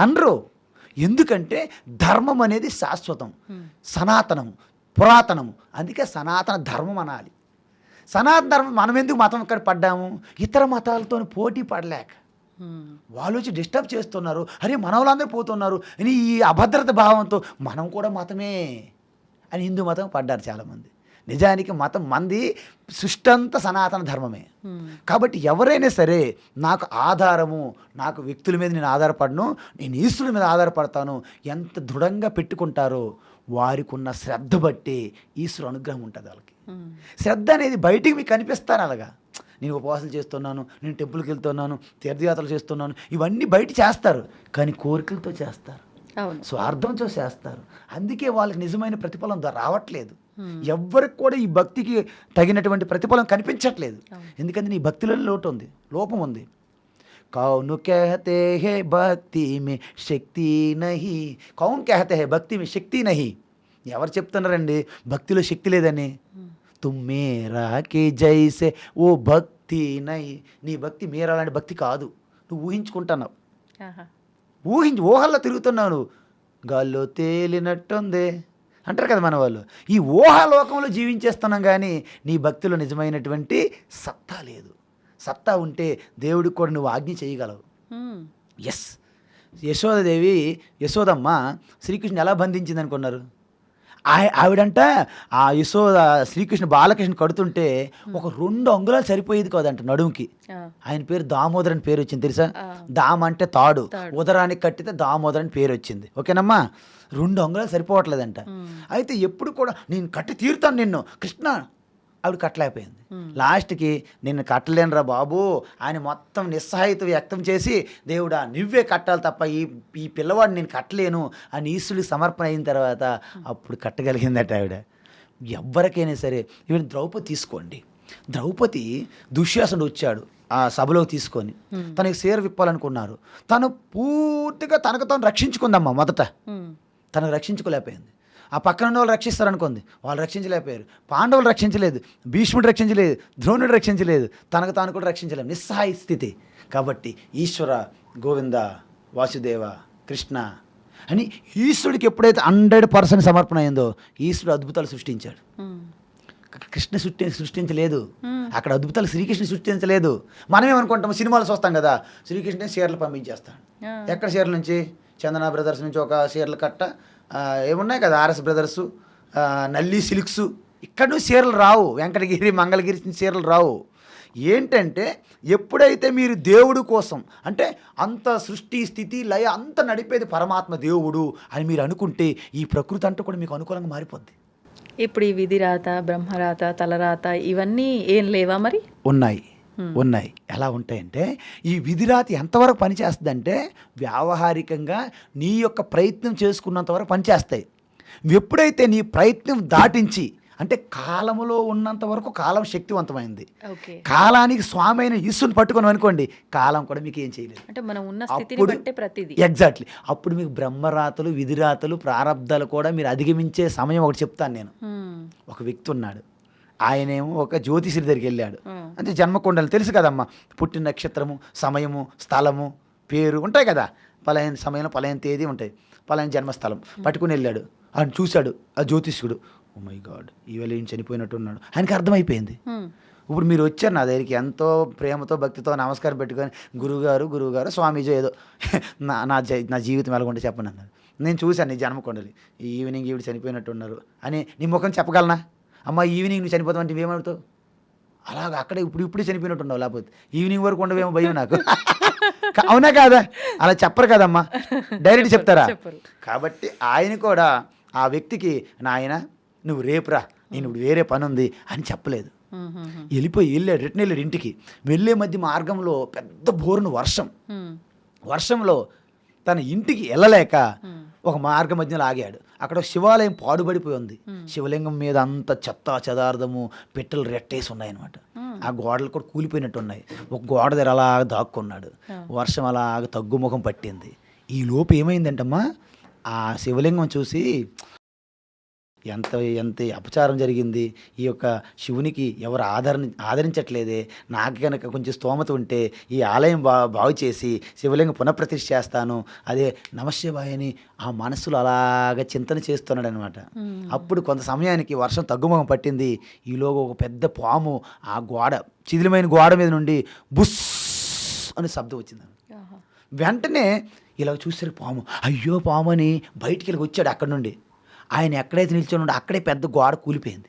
అనరు. ఎందుకంటే ధర్మం అనేది శాశ్వతం, సనాతనం, పురాతనము. అందుకే సనాతన ధర్మం అనాలి. సనాతన ధర్మం. మనం ఎందుకు మతం ఇక్కడ పడ్డాము? ఇతర మతాలతో పోటీ పడలేక వాళ్ళు వచ్చి డిస్టర్బ్ చేస్తున్నారు, అరే మన వాళ్ళందరూ పోతున్నారు అని ఈ అభద్రత భావంతో మనం కూడా మతమే అని హిందూ మతం పడ్డారు చాలామంది. నిజానికి మతం మంది సృష్టి అంతా సనాతన ధర్మమే. కాబట్టి ఎవరైనా సరే నాకు ఆధారము, నాకు వ్యక్తుల మీద నేను ఆధారపడను, నేను ఈశ్వరుడి మీద ఆధారపడతాను ఎంత దృఢంగా పెట్టుకుంటారో వారికి ఉన్న శ్రద్ధ బట్టి ఈశ్వరు అనుగ్రహం ఉంటుంది వాళ్ళకి. శ్రద్ధ అనేది బయటికి మీకు కనిపిస్తాను, అలాగా నేను ఉపవాసాలు చేస్తున్నాను, నేను టెంపుల్కి వెళ్తున్నాను, తీర్థయాత్రలు చేస్తున్నాను, ఇవన్నీ బయట చేస్తారు కానీ కోరికలతో చేస్తారు, స్వార్థంతో చేస్తారు. అందుకే వాళ్ళకి నిజమైన ప్రతిఫలం రావట్లేదు. ఎవ్వరికి కూడా ఈ భక్తికి తగినటువంటి ప్రతిఫలం కనిపించట్లేదు. ఎందుకంటే నీ భక్తిలో లోపం ఉంది. కౌను कहते हैं భక్తి మే శక్తి నహి, కౌన్ कहते हैं భక్తి మే శక్తి నహి. ఎవరు చెప్తున్నారండి భక్తిలో శక్తి లేదని? తుమ్మే రాకే జైసే ఓ భక్తి నహి. నీ భక్తి మీరా లాంటి భక్తి కాదు, నువ్వు ఊహించుకుంటున్నావు, ఊహల్లో తిరుగుతున్నావు, నువ్వు గాల్లో తేలినట్టుంది అంటారు కదా మన వాళ్ళు. ఈ ఊహాలోకంలో జీవించేస్తున్నాం కానీ నీ భక్తిలో నిజమైనటువంటి సత్తా లేదు. సత్తా ఉంటే దేవుడికి కూడా నువ్వు ఆజ్ఞ చేయగలవు. ఎస్, యశోదమ్మ శ్రీకృష్ణుని ఎలా బంధించింది అనుకున్నారు? ఆవిడంట ఆ శ్రీకృష్ణ బాలకృష్ణ కడుతుంటే ఒక 2 అంగుళాలు సరిపోయేది కాదంట నడుముకి. ఆయన పేరు దామోదర్ అని పేరు వచ్చింది తెలుసా? దామ అంటే తాడు, ఉదరానికి కట్టితే దామోదర్ అని పేరు వచ్చింది. ఓకేనమ్మా? 2 అంగుళాలు సరిపోవట్లేదంట. అయితే ఎప్పుడు కూడా నేను కట్టి తీరుతాను నిన్ను కృష్ణ, ఆవిడ కట్టలేకపోయింది. లాస్ట్కి నిన్ను కట్టలేనురా బాబు ఆయన మొత్తం నిస్సహాయత వ్యక్తం చేసి, దేవుడా నువ్వే కట్టాలి తప్ప ఈ పిల్లవాడిని నేను కట్టలేను అని ఈశ్వరుడికి సమర్పణ అయిన తర్వాత అప్పుడు కట్టగలిగిందట ఆవిడ. ఎవరికైనా సరే ఈవిడ ద్రౌపది తీసుకోండి. ద్రౌపది దుశ్శాసనుడు వచ్చాడు ఆ సభలోకి తీసుకొని, తనకి చీర విప్పాలనుకున్నారు. తను పూర్తిగా తనకు తాను రక్షించుకుందమ్మా. మొదట తనకు రక్షించుకోలేకపోయింది. ఆ పక్కన ఉన్న వాళ్ళు రక్షిస్తారనుకుంది, వాళ్ళు రక్షించలేకపోయారు. పాండవులు రక్షించలేదు, భీష్ముడు రక్షించలేదు, ద్రోణుడు రక్షించలేదు, తనకు తాను కూడా రక్షించలేదు, నిస్సహాయ స్థితి. కాబట్టి ఈశ్వర గోవింద వాసుదేవ కృష్ణ అని ఈశ్వరుడికి ఎప్పుడైతే 100% సమర్పణ అయిందో ఈశ్వరుడు అద్భుతాలు సృష్టించాడు. కృష్ణ సృష్టించలేదు అక్కడ, అద్భుతాలు శ్రీకృష్ణ సృష్టించలేదు. మనమేమనుకుంటాము, సినిమాలు చూస్తాం కదా, శ్రీకృష్ణ చీరలు పంపించేస్తాడు. ఎక్కడ చీరల నుంచి? చందన బ్రదర్స్ నుంచి ఒక చీరలు కట్ట, ఏమున్నాయి కదా ఆర్ఎస్ బ్రదర్సు, నల్లి సిల్క్స్, ఇక్కడ నుంచి చీరలు రావు. వెంకటగిరి మంగళగిరి చీరలు రావు. ఏంటంటే ఎప్పుడైతే మీరు దేవుడు కోసం, అంటే అంత సృష్టి స్థితి లయ అంత నడిపేది పరమాత్మ దేవుడు అని మీరు అనుకుంటే ఈ ప్రకృతి అంతా కూడా మీకు అనుకూలంగా మారిపోద్ది. ఇప్పుడు ఈ విధిరాత, బ్రహ్మరాత, తలరాత ఇవన్నీ ఏం లేవా మరి? ఉన్నాయి. ఎలా ఉంటాయంటే ఈ విధిరాతి ఎంతవరకు పనిచేస్తుందంటే వ్యావహారికంగా నీ యొక్క ప్రయత్నం చేసుకున్నంత వరకు పనిచేస్తాయి. ఎప్పుడైతే నీ ప్రయత్నం దాటించి అంటే కాలములో ఉన్నంత వరకు కాలం శక్తివంతమైంది. ఓకే. కాలానికి స్వామి అయిన ఈశ్వరుని పట్టుకుని అనుకోండి, కాలం కూడా మీకు ఏం చేయలేదు. అంటే మనం ఉన్న స్థితిని అప్పుడు బట్టే ప్రతిదీ. ఎగ్జాక్ట్లీ అప్పుడు మీకు బ్రహ్మరాతలు, విధిరాతలు, ప్రారంధాలు కూడా మీరు అధిగమించే సమయం ఒకటి చెప్తాను నేను. ఒక వ్యక్తి ఉన్నాడు, ఆయనేమో ఒక జ్యోతిషుడి దగ్గరికి వెళ్ళాడు. అంటే జన్మకొండలు తెలుసు కదమ్మా, పుట్టిన నక్షత్రము, సమయము, స్థలము, పేరు ఉంటాయి కదా, పలాయన సమయంలో పలాయన తేదీ ఉంటాయి, పలాయన జన్మస్థలం పట్టుకుని వెళ్ళాడు. ఆయన చూశాడు ఆ జ్యోతిష్కుడు, ఓ మై గాడ్ ఈవేళ ఏం చనిపోయినట్టు ఉన్నాడు. ఆయనకి అర్థమైపోయింది. ఇప్పుడు మీరు వచ్చారు నా దగ్గరికి ఎంతో ప్రేమతో భక్తితో నమస్కారం పెట్టుకొని, గురువుగారు స్వామీజీ ఏదో నా జీవితం ఎలాగుంటే చెప్పండి అన్నారు. నేను చూశాను నీ జన్మకొండలి, ఈవినింగ్ ఈవిడ చనిపోయినట్టు ఉన్నారు అని నీ ముఖం చెప్పగలనా? అమ్మ ఈవినింగ్ నువ్వు చనిపోతావు అంటే నువ్వేమవుతావు? అలాగ అక్కడే ఇప్పుడే చనిపోయినట్టు ఉండవు, లేకపోతే ఈవినింగ్ వరకు ఉండవేమో భయం నాకు. అవునా కాదా? అలా చెప్పరు కదమ్మా, డైరెక్ట్ చెప్తారా? కాబట్టి ఆయన కూడా ఆ వ్యక్తికి, నాయన నువ్వు రేపురా, నేను ఇప్పుడు వేరే పని ఉంది అని చెప్పలేదు. వెళ్ళాడు, రిటర్న్ వెళ్ళాడు ఇంటికి. వెళ్ళే మధ్య మార్గంలో పెద్ద బోరును వర్షంలో తన ఇంటికి వెళ్ళలేక ఒక మార్గ మధ్యలో ఆగాడు. అక్కడ శివాలయం పాడుబడిపోయి ఉంది. శివలింగం మీద అంత చెత్త చెదార్థము పెట్టెలు రెట్టేసి ఉన్నాయన్నమాట. ఆ గోడలు కూడా కూలిపోయినట్టు ఉన్నాయి. ఒక గోడ దగ్గర అలాగ దాక్కున్నాడు. వర్షం అలాగ తగ్గుముఖం పట్టింది. ఈ లోపు ఏమైందంటమ్మా, ఆ శివలింగం చూసి ఎంత ఎంత అపచారం జరిగింది, ఈ యొక్క శివునికి ఎవరు ఆదరించట్లేదే, నాకు కనుక కొంచెం స్తోమత ఉంటే ఈ ఆలయం బాగు చేసి శివలింగం పునఃప్రతిష్ఠ చేస్తాను, అదే నమశివాయ అని ఆ మనసులో అలాగ చింతన చేస్తున్నాడు అనమాట. అప్పుడు కొంత సమయానికి వర్షం తగ్గుముఖం పట్టింది. ఈలోగా ఒక పెద్ద పాము ఆ గోడ, చిదిలమైన గోడ మీద నుండి బుస్ అని శబ్దం వచ్చింది. వెంటనే ఇలా చూసారు పాము, అయ్యో పాము అని బయటికి వెళ్ళి వచ్చాడు. అక్కడ నుండి ఆయన ఎక్కడైతే నిల్చొని ఉండో అక్కడే పెద్ద గోడ కూలిపోయింది.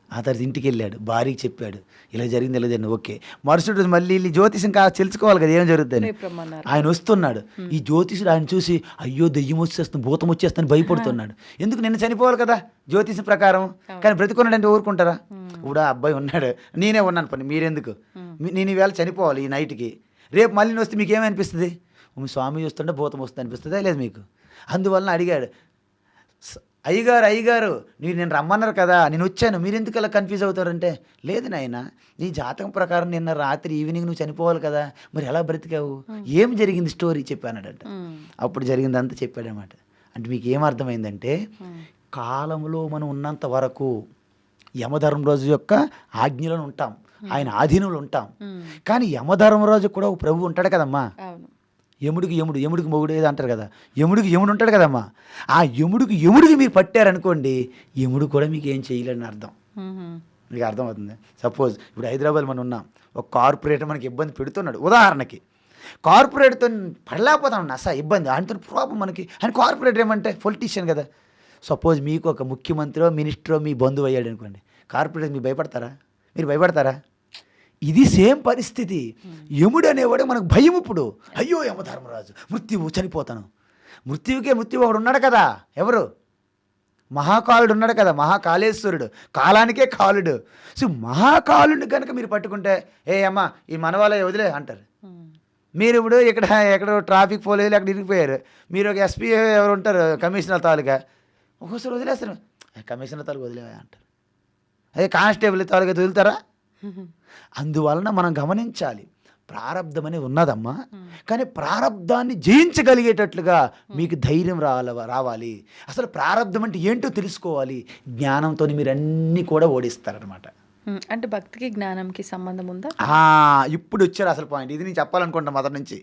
ఆ తర్వాత ఇంటికి వెళ్ళాడు, భార్యకి చెప్పాడు ఇలా జరిగింది, ఇలా జరిగింది. ఓకే, మరుసటి రోజు మళ్ళీ జ్యోతిషం తెలుసుకోవాలి కదా ఏం జరుగుతుందని. ఆయన వస్తున్నాడు, ఈ జ్యోతిషుడు ఆయన చూసి అయ్యో దెయ్యం వచ్చేస్తుంది, భూతం వచ్చేస్తుంది భయపడుతున్నాడు. ఎందుకు నిన్న చనిపోవాలి కదా జ్యోతిషం ప్రకారం, కానీ బ్రతికున్నాడంటే ఊరుకుంటారా? ఇప్పుడు ఆ అబ్బాయి ఉన్నాడు, నేనే ఉన్నాను పని, మీరెందుకు, నేను ఈవేళ చనిపోవాలి ఈ నైట్కి, రేపు మళ్ళీ వస్తే మీకు ఏమనిపిస్తుంది? స్వామి చూస్తుంటే భూతం వస్తుంది అనిపిస్తుందా లేదు మీకు? అందువలన అడిగాడు, అయ్యగారు నేను రమ్మన్నారు కదా, నేను వచ్చాను, మీరు ఎందుకు అలా కన్ఫ్యూజ్ అవుతారంటే, లేదు నాయన నీ జాతకం ప్రకారం నిన్న రాత్రి ఈవినింగ్ నువ్వు చనిపోవాలి కదా, మరి ఎలా బ్రతికావు, ఏం జరిగింది స్టోరీ చెప్పానడంట. అప్పుడు జరిగిందంతా చెప్పాడనమాట. అంటే మీకు ఏమర్థమైందంటే, కాలంలో మనం ఉన్నంత వరకు యమధర్మరాజు యొక్క ఆజ్ఞలను ఉంటాం, ఆయన ఆధీనంలో ఉంటాం. కానీ యమధర్మరాజు కూడా ఒక ప్రభు ఉంటాడు కదమ్మా. యముడికి మొగుడు ఏదో అంటారు కదా, యముడు ఉంటాడు కదమ్మా. ఆ యముడికి మీరు పట్టారనుకోండి, యముడు కూడా మీకు ఏం చేయలేని అర్థం. మీకు అర్థమవుతుంది. సపోజ్ ఇప్పుడు హైదరాబాద్ మనం ఉన్నాం, ఒక కార్పొరేటర్ మనకి ఇబ్బంది పెడుతున్నాడు, ఉదాహరణకి కార్పొరేట్తో పడలేకపోతాం నస ఇబ్బంది, ఆయనతో ప్రాబ్లం మనకి. ఆయన కార్పొరేటర్ ఏమంటే పొలిటీషియన్ కదా. సపోజ్ మీకు ఒక ముఖ్యమంత్రో మినిస్టరో మీ బంధువు అయ్యాడు అనుకోండి, కార్పొరేటర్ మీరు భయపడతారా? ఇది సేమ్ పరిస్థితి. యముడు అనేవాడు మనకు భయం. ఇప్పుడు అయ్యో యమధర్మరాజు, మృత్యువు, చనిపోతాను. మృత్యువు ఒకడు ఉన్నాడు కదా, ఎవరు? మహాకాలుడు ఉన్నాడు కదా, మహాకాళేశ్వరుడు, కాలానికే కాలుడు. సో మహాకాలుడిని కనుక మీరు పట్టుకుంటే, ఏ అమ్మ ఈ మనవాళ్ళ వదిలే అంటారు. మీరు ఇప్పుడు ఎక్కడో ట్రాఫిక్ పోలేదు, అక్కడ ఇరిగిపోయారు, మీరు ఒక ఎస్పీ ఎవరు ఉంటారు కమిషనర్ తాలూకా, ఒక్కోసారి వదిలేస్తారు, కమిషనర్ తాలూకా వదిలేవా అంటారు. అదే కానిస్టేబుల్ తాలూకా వదులుతారా? అందువలన మనం గమనించాలి, ప్రారబ్ధం అనేది ఉన్నదమ్మా, కానీ ప్రారబ్ధాన్ని జయించగలిగేటట్లుగా మీకు ధైర్యం రావాలి. అసలు ప్రారబ్ధం అంటే ఏంటో తెలుసుకోవాలి. జ్ఞానంతో మీరు అన్నీ కూడా ఓడిస్తారనమాట. అంటే భక్తికి జ్ఞానంకి సంబంధం ఉందా? ఇప్పుడు వచ్చారు అసలు పాయింట్, ఇది నేను చెప్పాలనుకుంటా మొదటి నుంచి.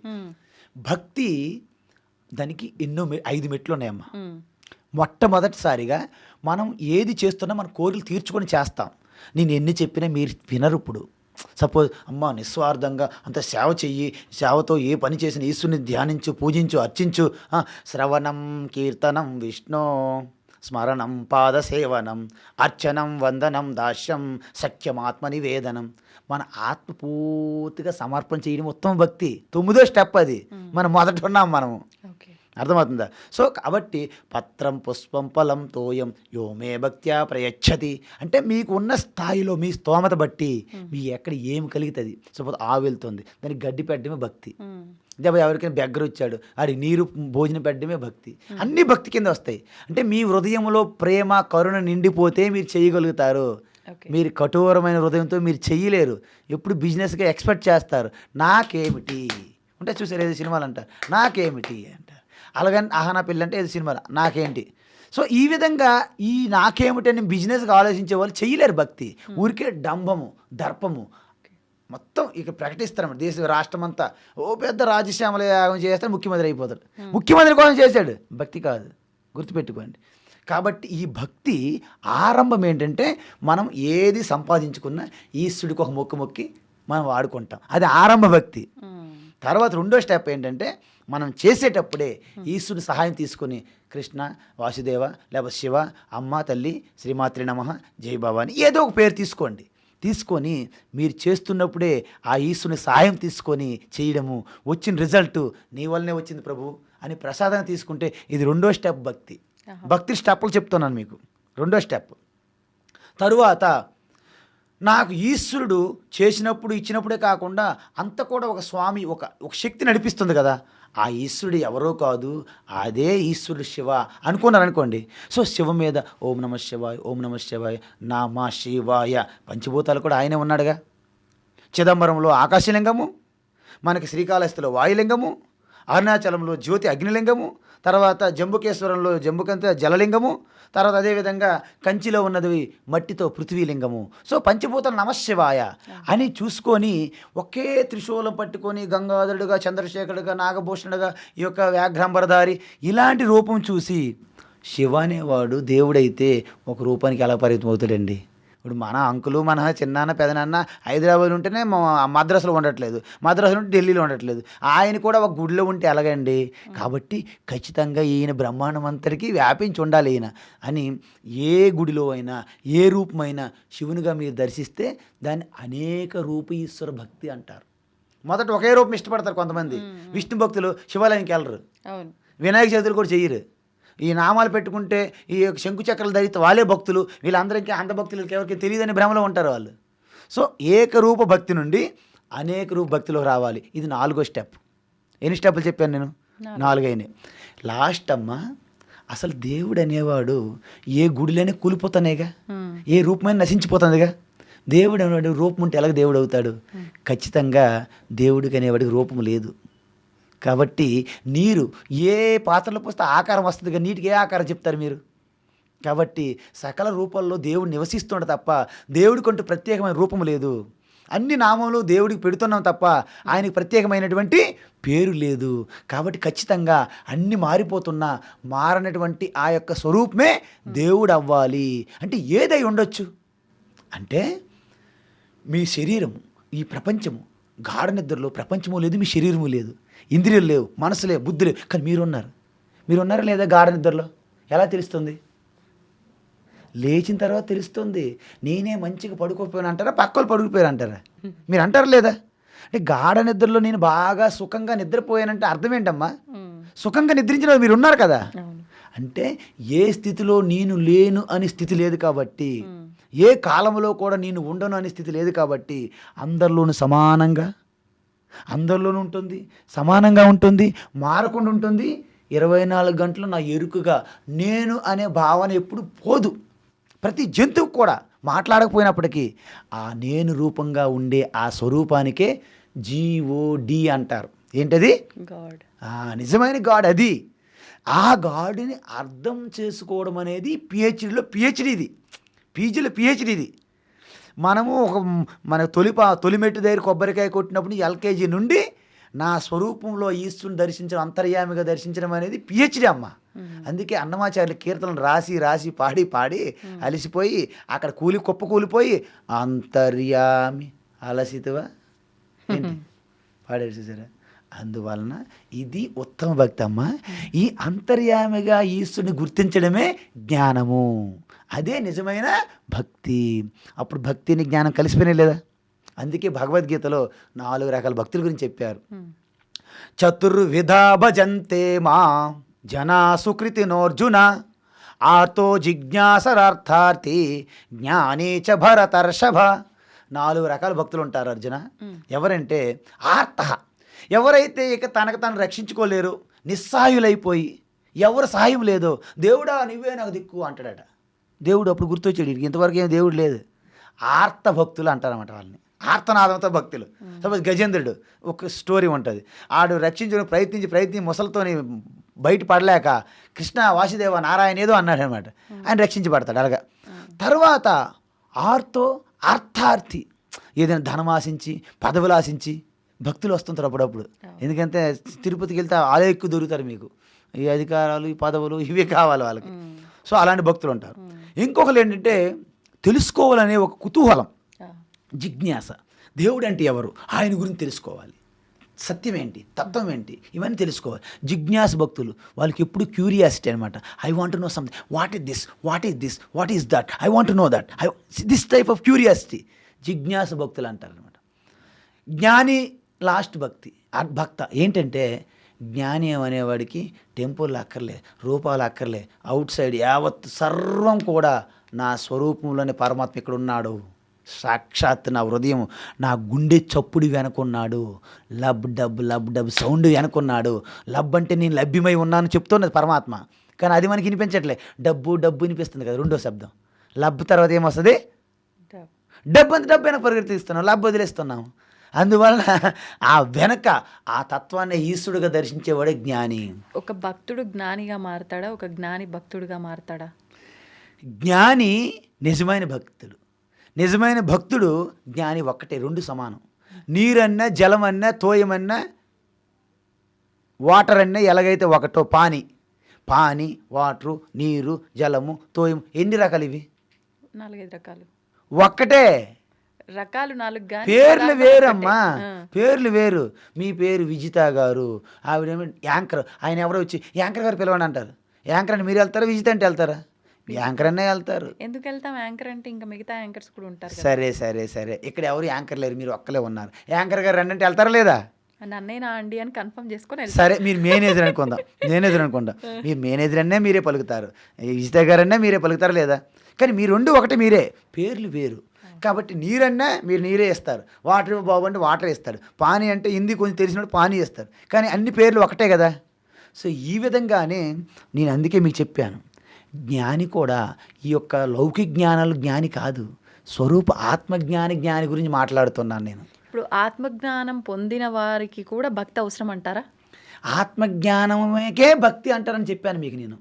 భక్తి దానికి 5 మెట్లు ఉన్నాయమ్మా. మొట్టమొదటిసారిగా మనం ఏది చేస్తున్నా మన కోరికలు తీర్చుకొని చేస్తాం. నేను ఎన్ని చెప్పినా మీరు వినరు. ఇప్పుడు సపోజ్ అమ్మ నిస్వార్థంగా అంత సేవ చెయ్యి, సేవతో ఏ పని చేసిన ఈశ్వరుని ధ్యానించు, పూజించు, అర్చించు, శ్రవణం కీర్తనం విష్ణు స్మరణం పాదసేవనం అర్చనం వందనం దాస్యం సఖ్యమాత్మ నివేదనం. మన ఆత్మ పూర్తిగా సమర్పణ చేయడం ఉత్తమ భక్తి. 9వ స్టెప్ అది. మనం మొదట ఉన్నాం మనము. అర్థమవుతుందా? సో కాబట్టి పత్రం పుష్పం ఫలం తోయం యో మే భక్త్యా ప్రయచ్చతి అంటే మీకు ఉన్న స్థాయిలో మీ స్తోమత బట్టి మీ ఎక్కడ ఏమి కలుగుతుంది. సపోజ్ ఆవు వెళ్తుంది, దానికి గడ్డి పెట్టడమే భక్తి. ఎవరికైనా బెగ్గర వచ్చాడు, ఆడి నీరు భోజనం పెట్టడమే భక్తి. అన్నీ భక్తి కింద వస్తాయి. అంటే మీ హృదయంలో ప్రేమ కరుణ నిండిపోతే మీరు చేయగలుగుతారు. మీరు కఠోరమైన హృదయంతో మీరు చెయ్యలేరు. ఎప్పుడు బిజినెస్గా ఎక్స్పెక్ట్ చేస్తారు, నాకేమిటి అంటే చూసారు ఏదో సినిమాలు అంటారు నాకేమిటి అంటారు. అలాగని ఆహనా పెళ్ళి అంటే ఏదో సినిమాలు నాకేంటి. సో ఈ విధంగా ఈ నాకేమిటి అని బిజినెస్గా ఆలోచించే వాళ్ళు చెయ్యలేరు భక్తి. ఊరికే డంబము దర్పము మొత్తం ఇక ప్రకటిస్తారన్నమాట. దేశ రాష్ట్రం అంతా ఓ పెద్ద రాజశ్యామల యాగం చేస్తాడు, ముఖ్యమంత్రి అయిపోతాడు. ముఖ్యమంత్రి కోసం చేశాడు, భక్తి కాదు, గుర్తుపెట్టుకోండి. కాబట్టి ఈ భక్తి ఆరంభం ఏంటంటే మనం ఏది సంపాదించుకున్నా ఈశ్వరుడికి ఒక మొక్కి మనం వాడుకుంటాం, అది ఆరంభ భక్తి. తర్వాత రెండో స్టెప్ ఏంటంటే మనం చేసేటప్పుడే ఈశ్వరుడి సహాయం తీసుకుని కృష్ణ వాసుదేవ లేకపోతే శివ అమ్మ తల్లి శ్రీమాత్రి నమః జై భవాని ఏదో ఒక పేరు తీసుకోండి. తీసుకొని మీరు చేస్తున్నప్పుడే ఆ ఈశ్వరుని సహాయం తీసుకొని చేయడము, వచ్చిన రిజల్ట్ నీ వల్లనే వచ్చింది ప్రభు అని ప్రసాదం తీసుకుంటే ఇది రెండో స్టెప్ భక్తి. భక్తి స్టెప్పులు చెప్తున్నాను మీకు. రెండో స్టెప్ తరువాత నాకు ఈశ్వరుడు చేసినప్పుడు ఇచ్చినప్పుడే కాకుండా అంత కూడా ఒక స్వామి ఒక శక్తి నడిపిస్తుంది కదా, ఆ ఈశ్వరుడు ఎవరో కాదు అదే ఈశ్వరుడు శివ అనుకున్నారనుకోండి. సో శివ మీద ఓం నమ శివాయ ఓం నమ శివాయ నామ శివాయ పంచభూతాలు కూడా ఆయనే ఉన్నాడుగా. చిదంబరంలో ఆకాశలింగము, మనకి శ్రీకాళహస్తిలో వాయులింగము, అరుణాచలంలో జ్యోతి అగ్నిలింగము, తర్వాత జంబుకేశ్వరంలో జంబుకంత జలలింగము, తర్వాత అదేవిధంగా కంచిలో ఉన్నది మట్టితో పృథ్వీలింగము. సో పంచభూతాలు నమశివాయ అని చూసుకొని ఒకే త్రిశూలం పట్టుకొని గంగాధరుడుగా చంద్రశేఖరుడుగా నాగభూషణుడుగా ఈ యొక్క వ్యాఘ్రాంబరధారి ఇలాంటి రూపం చూసి శివ అనేవాడు దేవుడైతే ఒక రూపానికి ఎలా పరిమితం అవుతాడండి. ఇప్పుడు మన అంకులు మన చిన్నాన్న పెదనాన్న హైదరాబాద్ ఉంటేనే మద్రాసులో ఉండట్లేదు, మద్రాసులో ఉంటే ఢిల్లీలో ఉండట్లేదు, ఆయన కూడా ఒక గుడిలో ఉంటే ఎలాగండి. కాబట్టి ఖచ్చితంగా ఈయన బ్రహ్మాండం అంతటికీ వ్యాపించి ఉండాలి ఈయన అని ఏ గుడిలో అయినా ఏ రూపమైనా శివునిగా మీరు దర్శిస్తే దాన్ని అనేక రూప ఈశ్వర భక్తి అంటారు. మొదట ఒకే రూపం ఇష్టపడతారు కొంతమంది, విష్ణు భక్తులు శివాలయానికి వెళ్ళరు, వినాయక చవితులు కూడా చెయ్యరు. ఈ నామాలు పెట్టుకుంటే ఈ శంకు చక్రాలు ధరిస్తే వాళ్ళే భక్తులు, వీళ్ళందరికీ అంధ భక్తులకి ఎవరికి తెలియదని భ్రమలో ఉంటారు వాళ్ళు. సో ఏకరూప భక్తి నుండి అనేక రూప భక్తిలో రావాలి. ఇది 4వ స్టెప్. ఎన్ని స్టెప్పులు చెప్పాను నేను? 4 లాస్ట్ అమ్మ అసలు దేవుడు అనేవాడు ఏ గుడిలోనే కూలిపోతానేగా, ఏ రూపమైన నశించిపోతుందిగా. దేవుడు అనేవాడు రూపం ఉంటే ఎలాగ దేవుడు అవుతాడు? ఖచ్చితంగా దేవుడికి అనేవాడికి రూపం లేదు. కాబట్టి నీరు ఏ పాత్రలో పోస్తే ఆకారం వస్తుంది కదా, నీటికి ఏ ఆకారం చెప్తారు మీరు? కాబట్టి సకల రూపాల్లో దేవుడు నివసిస్తుండ తప్ప దేవుడికంటూ ప్రత్యేకమైన రూపం లేదు. అన్ని నామములు దేవుడికి పెడుతున్నాం తప్ప ఆయనకి ప్రత్యేకమైనటువంటి పేరు లేదు. కాబట్టి ఖచ్చితంగా అన్ని మారిపోతున్నా మారనటువంటి ఆ యొక్క స్వరూపమే దేవుడు అవ్వాలి. అంటే ఏదై ఉండొచ్చు అంటే మీ శరీరము, ఈ ప్రపంచము గాఢ నిద్రలో ప్రపంచము లేదు, మీ శరీరము లేదు, ఇంద్రియాలు లేవు, మనసు లేవు, బుద్ధి లేవు, కానీ మీరున్నారా లేదా గాఢ నిద్రలో? ఎలా తెలుస్తుంది? లేచిన తర్వాత తెలుస్తుంది. నేనే మంచిగా పడుకోపోయాను అంటారా, పక్కలు పడుకుపోయారు అంటారా? మీరు అంటారా లేదా? అంటే గాఢ నిద్రలో నేను బాగా సుఖంగా నిద్రపోయానంటే అర్థం ఏంటమ్మా? సుఖంగా నిద్రించిన మీరు ఉన్నారు కదా. అంటే ఏ స్థితిలో నేను లేను అని స్థితి లేదు కాబట్టి, ఏ కాలంలో కూడా నేను ఉండను అనే స్థితి లేదు కాబట్టి అందరిలోనూ సమానంగా, అందరిలోనూ ఉంటుంది, సమానంగా ఉంటుంది, మారకుండా ఉంటుంది. 24 గంటలు నా ఎరుకగా నేను అనే భావన ఎప్పుడు పోదు. ప్రతి జంతువుకు కూడా మాట్లాడకపోయినప్పటికీ ఆ నేను రూపంగా ఉండే ఆ స్వరూపానికే జీఓడి అంటారు. ఏంటది? గాడ్. నిజమైన గాడ్ అది. ఆ గాడ్ని అర్థం చేసుకోవడం అనేది పిహెచ్డీలో పిహెచ్డీది, పీజీలో పిహెచ్డీది. మనము మన తొలి మెట్టు దగ్గర కొబ్బరికాయ కొట్టినప్పుడు ఎల్కేజీ నుండి నా స్వరూపంలో ఈశ్వరుని దర్శించడం, అంతర్యామిగా దర్శించడం అనేది పిహెచ్డీ అమ్మ. అందుకే అన్నమాచార్యుల కీర్తనలు రాసి పాడి అలసిపోయి అక్కడ కూలిపోయి అంతర్యామి అలసితవా ఏంటి పాడారు చూసారా. అందువలన ఇది ఉత్తమ భక్తి అమ్మ. ఈ అంతర్యామిగా ఈశ్వరుని గుర్తించడమే జ్ఞానము, అదే నిజమైన భక్తి. అప్పుడు భక్తిని జ్ఞానం కలిసిపోయినా లేదా? అందుకే భగవద్గీతలో 4 రకాల భక్తుల గురించి చెప్పారు. చతుర్విధ భజంతే మా జనా సుకృతినోర్జున ఆర్తో జిజ్ఞాసరార్థార్థి జ్ఞానీ చ భరతర్షభ. 4 రకాల భక్తులు ఉంటారు అర్జున. ఎవరంటే ఆర్త, ఎవరైతే ఇక తనకు తాను రక్షించుకోలేరు, నిస్సహాయులైపోయి ఎవరు సహాయం లేదో, దేవుడా నువ్వే నాకు దిక్కు అంటాడట. దేవుడు అప్పుడు గుర్తొచ్చాడు, ఇంతవరకు ఏం దేవుడు లేదు. ఆర్త భక్తులు అంటారన్నమాట వాళ్ళని, ఆర్తనాదంతో భక్తులు. సపోజ్ గజేంద్రుడు ఒక స్టోరీ ఉంటుంది. ఆడు రక్షించడం ప్రయత్నించి ముసలితోని బయట పడలేక కృష్ణ వాసుదేవ నారాయణ ఏదో అన్నాడు అనమాట. ఆయన రక్షించబడతాడు అలాగా. తర్వాత అర్థార్థి, ఏదైనా ధనం ఆశించి పదవులు ఆశించి భక్తులు వస్తుంటారు అప్పుడప్పుడు. ఎందుకంటే తిరుపతికి వెళ్తే ఆలే ఎక్కువ దొరుకుతారు మీకు, ఈ అధికారాలు ఈ పదవులు ఇవే కావాలి వాళ్ళకి. సో అలాంటి భక్తులు ఉంటారు. ఇంకొకరు ఏంటంటే తెలుసుకోవాలనే ఒక కుతూహలం, జిజ్ఞాస. దేవుడు అంటే ఎవరు, ఆయన గురించి తెలుసుకోవాలి, సత్యం ఏంటి, తత్వం ఏంటి, ఇవన్నీ తెలుసుకోవాలి. జిజ్ఞాస భక్తులు, వాళ్ళకి ఎప్పుడు క్యూరియాసిటీ అనమాట. I want to know something, what is this, what is that, I want to know that, this type of curiosity జిజ్ఞాస భక్తులు అంటారు అనమాట. జ్ఞాని లాస్ట్ భక్త ఏంటంటే, జ్ఞాని అనేవాడికి టెంపుల్ అక్కర్లే, రూపాలు అక్కర్లే, అవుట్ సైడ్ యావత్ సర్వం కూడా నా స్వరూపంలోనే పరమాత్మ ఇక్కడ ఉన్నాడు, సాక్షాత్ నా హృదయం నా గుండె చప్పుడు వెనుకున్నాడు, లబ్ డబ్ సౌండ్ వెనుకున్నాడు. లబ్ అంటే నేను లభ్యమై ఉన్నాను చెప్తున్నది పరమాత్మ, కానీ అది మనకి వినిపించట్లే. డబ్బు వినిపిస్తుంది కదా రెండో శబ్దం. లబ్ తర్వాత ఏమొస్తుంది, డబ్బు వెనక పరిగెత్తిస్తున్నాం, లబ్ వదిలేస్తున్నాం. అందువలన ఆ వెనక ఆ తత్వాన్ని ఈశ్వరుడుగా దర్శించేవాడే జ్ఞాని. ఒక భక్తుడు జ్ఞానిగా మారతాడా, ఒక జ్ఞాని భక్తుడిగా మారతాడా? జ్ఞాని నిజమైన భక్తుడు జ్ఞాని ఒక్కటే, 2 సమానం. నీరన్నా జలమన్నా తోయమన్నా వాటర్ అన్నా ఎలాగైతే ఒకటో, పాని వాటరు నీరు జలము తోయం, ఎన్ని రకాలు ఇవి? 4-5 రకాలు. ఒక్కటే, రకాలు 4, పేర్లు వేరమ్మా, పేర్లు వేరు. మీ పేరు విజిత గారు, ఆవిడేమో యాంకర్, ఆయన ఎవరో వచ్చి యాంకర్ గారు పిలవండి అంటారు. యాంకర్ అని మీరు వెళ్తారా, విజిత అంటే వెళ్తారా? యాంకర్ అనే వెళ్తారు. ఎందుకు వెళ్తాం? యాంకర్ అంటే ఇంకా మిగతా యాంకర్స్ కూడా ఉంటారు. సరే ఇక్కడ ఎవరు యాంకర్ లేరు, మీరు ఒక్కలే ఉన్నారు. యాంకర్ గారు రండి అంటే వెళ్తారా లేదా? అన్నయ్య అండి అని కన్ఫర్మ్ చేసుకొని సరే, మీరు మేనేజర్ అనుకుందాం, మీరు మేనేజర్ అన్నే మీరే పలుకుతారు, విజిత గారు అన్నా మీరే పలుకుతారు లేదా? కానీ మీరు 2 ఒకటే, మీరే, పేర్లు వేరు. కాబట్టి నీరన్నా మీరు నీరే ఇస్తారు, వాటర్ బాబు అంటే వాటర్ ఇస్తాడు, పానీ అంటే హిందీ కొంచెం తెలిసినప్పుడు పానీ ఇస్తారు, కానీ అన్ని పేర్లు ఒకటే కదా. సో ఈ విధంగానే నేను అందుకే మీకు చెప్పాను, జ్ఞాని కూడా ఈ యొక్క లౌకిక జ్ఞానాలు జ్ఞాని కాదు, స్వరూప జ్ఞాని గురించి మాట్లాడుతున్నాను నేను. ఇప్పుడు ఆత్మజ్ఞానం పొందిన వారికి కూడా భక్తి అవసరం అంటారా? ఆత్మజ్ఞానమేకే భక్తి అంటారని చెప్పాను మీకు నేను.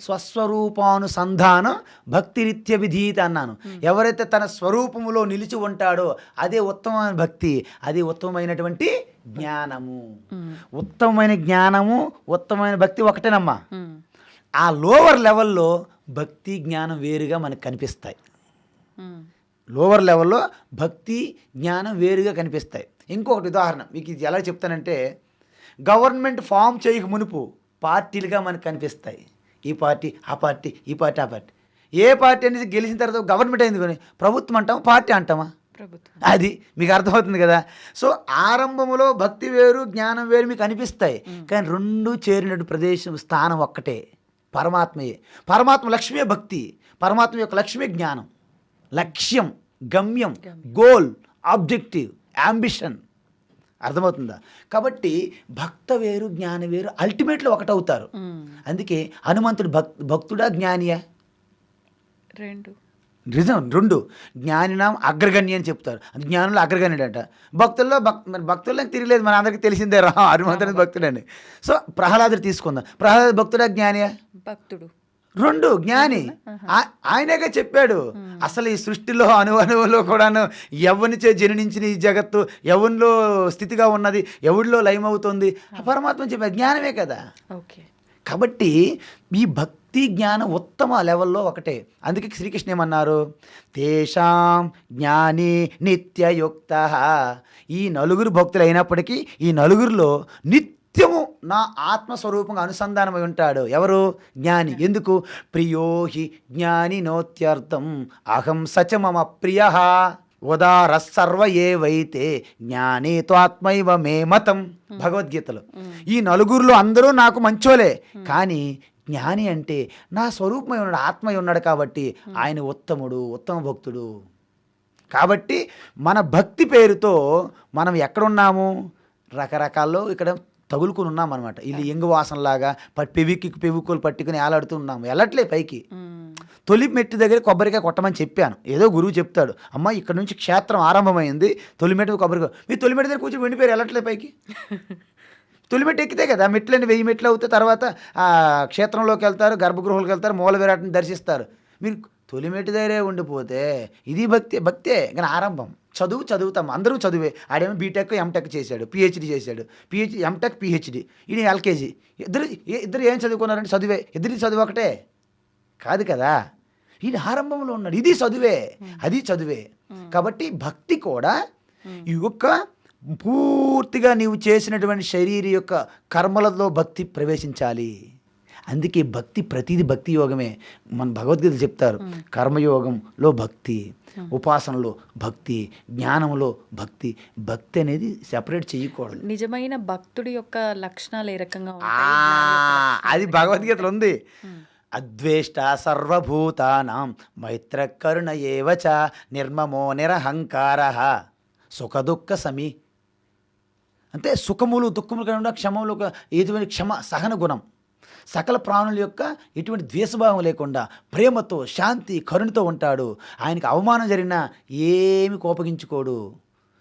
స్వస్వరూపానుసంధానం భక్తిరిత్య విధీత అన్నాను. ఎవరైతే తన స్వరూపములో నిలిచి ఉంటాడో అదే ఉత్తమమైన భక్తి, అది ఉత్తమమైనటువంటి జ్ఞానము. ఉత్తమమైన జ్ఞానము ఉత్తమమైన భక్తి ఒకటేనమ్మా. ఆ లోవర్ లెవెల్లో భక్తి జ్ఞానం వేరుగా మనకు కనిపిస్తాయి. లోవర్ లెవెల్లో భక్తి జ్ఞానం వేరుగా కనిపిస్తాయి. ఇంకొకటి ఉదాహరణ మీకు ఇది ఎలా చెప్తానంటే, గవర్నమెంట్ ఫామ్ చేయక మునుపు పార్టీలుగా మనకు కనిపిస్తాయి. ఈ పార్టీ ఆ పార్టీ, ఈ పార్టీ ఆ పార్టీ. ఏ పార్టీ అనేది గెలిచిన తర్వాత గవర్నమెంట్ అయింది, కానీ ప్రభుత్వం అంటామా పార్టీ అంటామా? ప్రభుత్వం. అది మీకు అర్థమవుతుంది కదా. సో ఆరంభంలో భక్తి వేరు జ్ఞానం వేరు మీకు అనిపిస్తాయి, కానీ 2 చేరినట్టు ప్రదేశం స్థానం ఒక్కటే, పరమాత్మయే. పరమాత్మ లక్ష్మే భక్తి, పరమాత్మ యొక్క లక్ష్మే జ్ఞానం. లక్ష్యం, గమ్యం, గోల్, ఆబ్జెక్టివ్, యాంబిషన్. అర్థమవుతుందా? కాబట్టి భక్త వేరు జ్ఞాన వేరు, అల్టిమేట్లో ఒకటవుతారు. అందుకే హనుమంతుడు భక్తుడా జ్ఞానియా? 2. జ్ఞానినాం అగ్రగణ్య అని చెప్తారు, జ్ఞానంలో అగ్రగణ్యుడంట. భక్తుల్లో తిరగలేదు, మన అందరికీ తెలిసిందే హనుమంతుడు భక్తుడని. సో ప్రహ్లాదుడు తీసుకుందాం, ప్రహ్లాదు భక్తుడా జ్ఞానియా? భక్తుడు. 2 జ్ఞాని. ఆయనగా చెప్పాడు, అసలు ఈ సృష్టిలో అణువణువులో కూడాను ఎవరినిచే జననించిన ఈ జగత్తు, ఎవరిలో స్థితిగా ఉన్నది, ఎవరిలో లయమవుతుంది, పరమాత్మ చెప్పాడు, జ్ఞానమే కదా. ఓకే. కాబట్టి ఈ భక్తి జ్ఞానం ఉత్తమ లెవెల్లో ఒకటే. అందుకే శ్రీకృష్ణ ఏమన్నారు, తేషాం జ్ఞాని నిత్యయుక్త. ఈ 4 భక్తులు అయినప్పటికీ ఈ 4లో నిత్యము నా ఆత్మస్వరూపంగా అనుసంధానమై ఉంటాడు. ఎవరు? జ్ఞాని. ఎందుకు? ప్రియోహి జ్ఞాని నోత్యర్థం అహం సచ మమ ప్రియ. ఉదార సర్వ ఏవైతే జ్ఞానే త్వాత్మైవ మే మతం భగవద్గీతలో. ఈ నలుగురిలో అందరూ నాకు మంచోలే, కానీ జ్ఞాని అంటే నా స్వరూపమై ఉన్నాడు, ఆత్మై ఉన్నాడు కాబట్టి ఆయన ఉత్తముడు, ఉత్తమ భక్తుడు. కాబట్టి మన భక్తి పేరుతో మనం ఎక్కడున్నాము, రకరకాల్లో ఇక్కడ తగులుకుని ఉన్నాం అనమాట. ఇది ఎంగు వాసనలాగా పెవిక్కులు పట్టుకుని ఏలాడుతూ ఉన్నాము, వెళ్ళట్లే పైకి. తొలి మెట్టు దగ్గర కొబ్బరికాయ కొట్టమని చెప్పాను, ఏదో గురువు చెప్తాడు, అమ్మ ఇక్కడ నుంచి క్షేత్రం ఆరంభమైంది, తొలి మెట్టు కొబ్బరికాయ. మీ తొలి మెట్టు దగ్గర కూర్చొని వెళ్ళిపోయారు, వెళ్ళట్లే పైకి. తొలి మెట్టు ఎక్కితే కదా మెట్లని 1000 మెట్లు అవుతాయి, తర్వాత క్షేత్రంలోకి వెళ్తారు, గర్భగృహాలకు వెళ్తారు, మూల విరాట్ని దర్శిస్తారు. మీరు తొలి మెట్టు దగ్గరే ఉండిపోతే ఇది భక్తే కానీ ఆరంభం. చదువుతాం, అందరూ చదువే. ఆడేమో బీటెక్ ఎంటెక్ చేశాడు, పిహెచ్డి చేశాడు, ఎంటెక్ పిహెచ్డి, ఇది ఎల్కేజీ. ఇద్దరు ఏం చదువుకున్నారంటే చదువే. ఇద్దరికి చదువు ఒకటే కాదు కదా, ఈయన ఆరంభంలో ఉన్నాడు, ఇది చదువే, అది చదువే. కాబట్టి భక్తి కూడా ఈ యొక్క పూర్తిగా నీవు చేసినటువంటి శరీర యొక్క కర్మలతో భక్తి ప్రవేశించాలి. అందుకే భక్తి, ప్రతిదీ భక్తి యోగమే. మన భగవద్గీత చెప్తారు, కర్మయోగంలో భక్తి, ఉపాసనలో భక్తి, జ్ఞానంలో భక్తి. భక్తి అనేది సెపరేట్ చేయకూడదు. నిజమైన భక్తుడి యొక్క లక్షణాలు ఏ రకంగా అది భగవద్గీతలో ఉంది. అద్వేష్ట సర్వభూతానాం మైత్ర కరుణ ఏవచ నిర్మమో నిరహంకార సుఖదుఃఖ సమీ. అంటే సుఖములు దుఃఖములు కాకుండా క్షమములు, ఎటువంటి క్షమ సహన గుణం, సకల ప్రాణుల యొక్క ఎటువంటి ద్వేషభావం లేకుండా ప్రేమతో శాంతి కరుణతో ఉంటాడు. ఆయనకు అవమానం జరిగినా ఏమి కోపగించుకోడు,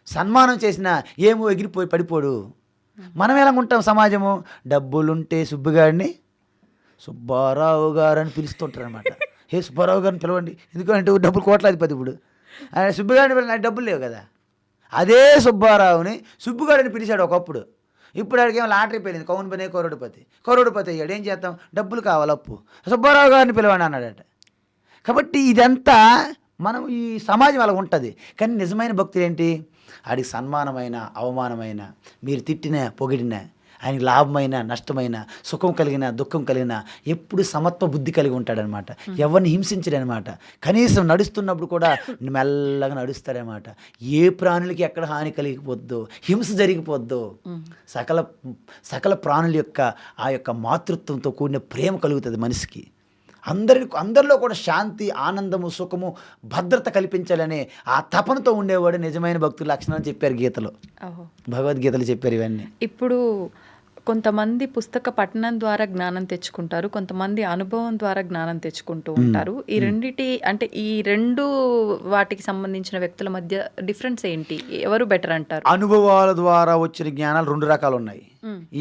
సన్మానం చేసినా ఏమో ఎగిరిపోయి పడిపోడు. మనం ఎలా ఉంటాం సమాజము, డబ్బులుంటే సుబ్బుగాడిని సుబ్బారావు గారు అని పిలుస్తుంటారు అనమాట. హే సుబ్బారావు గారిని పిలవండి, ఎందుకంటే డబ్బులు కోట్లాధిపతి. ఇప్పుడు ఆయన సుబ్బుగాడిని పిల్లలు, నాకు డబ్బులు లేవు కదా. అదే సుబ్బారావుని సుబ్బుగాడిని పిలిచాడు ఒకప్పుడు. ఇప్పుడు అడిగేమో లాటరీ పెళ్ళింది, కౌన్ పనే కరోడుపతి అయ్యాడు. ఏం చేస్తాం, డబ్బులు కావాలి, అప్పు, సుబ్బారావు గారిని పిలవండి అన్నాడట. కాబట్టి ఇదంతా మనం ఈ సమాజం అలా ఉంటుంది. కానీ నిజమైన భక్తులు ఏంటి, ఆడికి సన్మానమైన అవమానమైన, మీరు తిట్టిన పొగిడిన, ఆయనకి లాభమైన నష్టమైన, సుఖం కలిగిన దుఃఖం కలిగిన ఎప్పుడు సమత్వ బుద్ధి కలిగి ఉంటాడనమాట. ఎవరిని హింసించడనమాట. కనీసం నడుస్తున్నప్పుడు కూడా మెల్లగా నడుస్తాడనమాట. ఏ ప్రాణులకి ఎక్కడ హాని కలిగిపోద్దో, హింస జరిగిపోద్దో, సకల ప్రాణుల యొక్క ఆ యొక్క మాతృత్వంతో కూడిన ప్రేమ కలుగుతుంది మనిషికి. అందరిలో కూడా శాంతి, ఆనందము, సుఖము, భద్రత కల్పించాలనే ఆ తపనతో ఉండేవాడు నిజమైన భక్తుల లక్షణాలు చెప్పారు గీతలో, భగవద్గీతలు చెప్పారు ఇవన్నీ. ఇప్పుడు కొంతమంది పుస్తక పఠనం ద్వారా జ్ఞానం తెచ్చుకుంటారు, కొంతమంది అనుభవం ద్వారా జ్ఞానం తెచ్చుకుంటూ ఉంటారు. ఈ రెండిటి అంటే ఈ రెండు వాటికి సంబంధించిన వ్యక్తుల మధ్య డిఫరెన్స్ ఏంటి, ఎవరు బెటర్ అంటారు? అనుభవాల ద్వారా వచ్చిన జ్ఞానాలు 2 రకాలు ఉన్నాయి.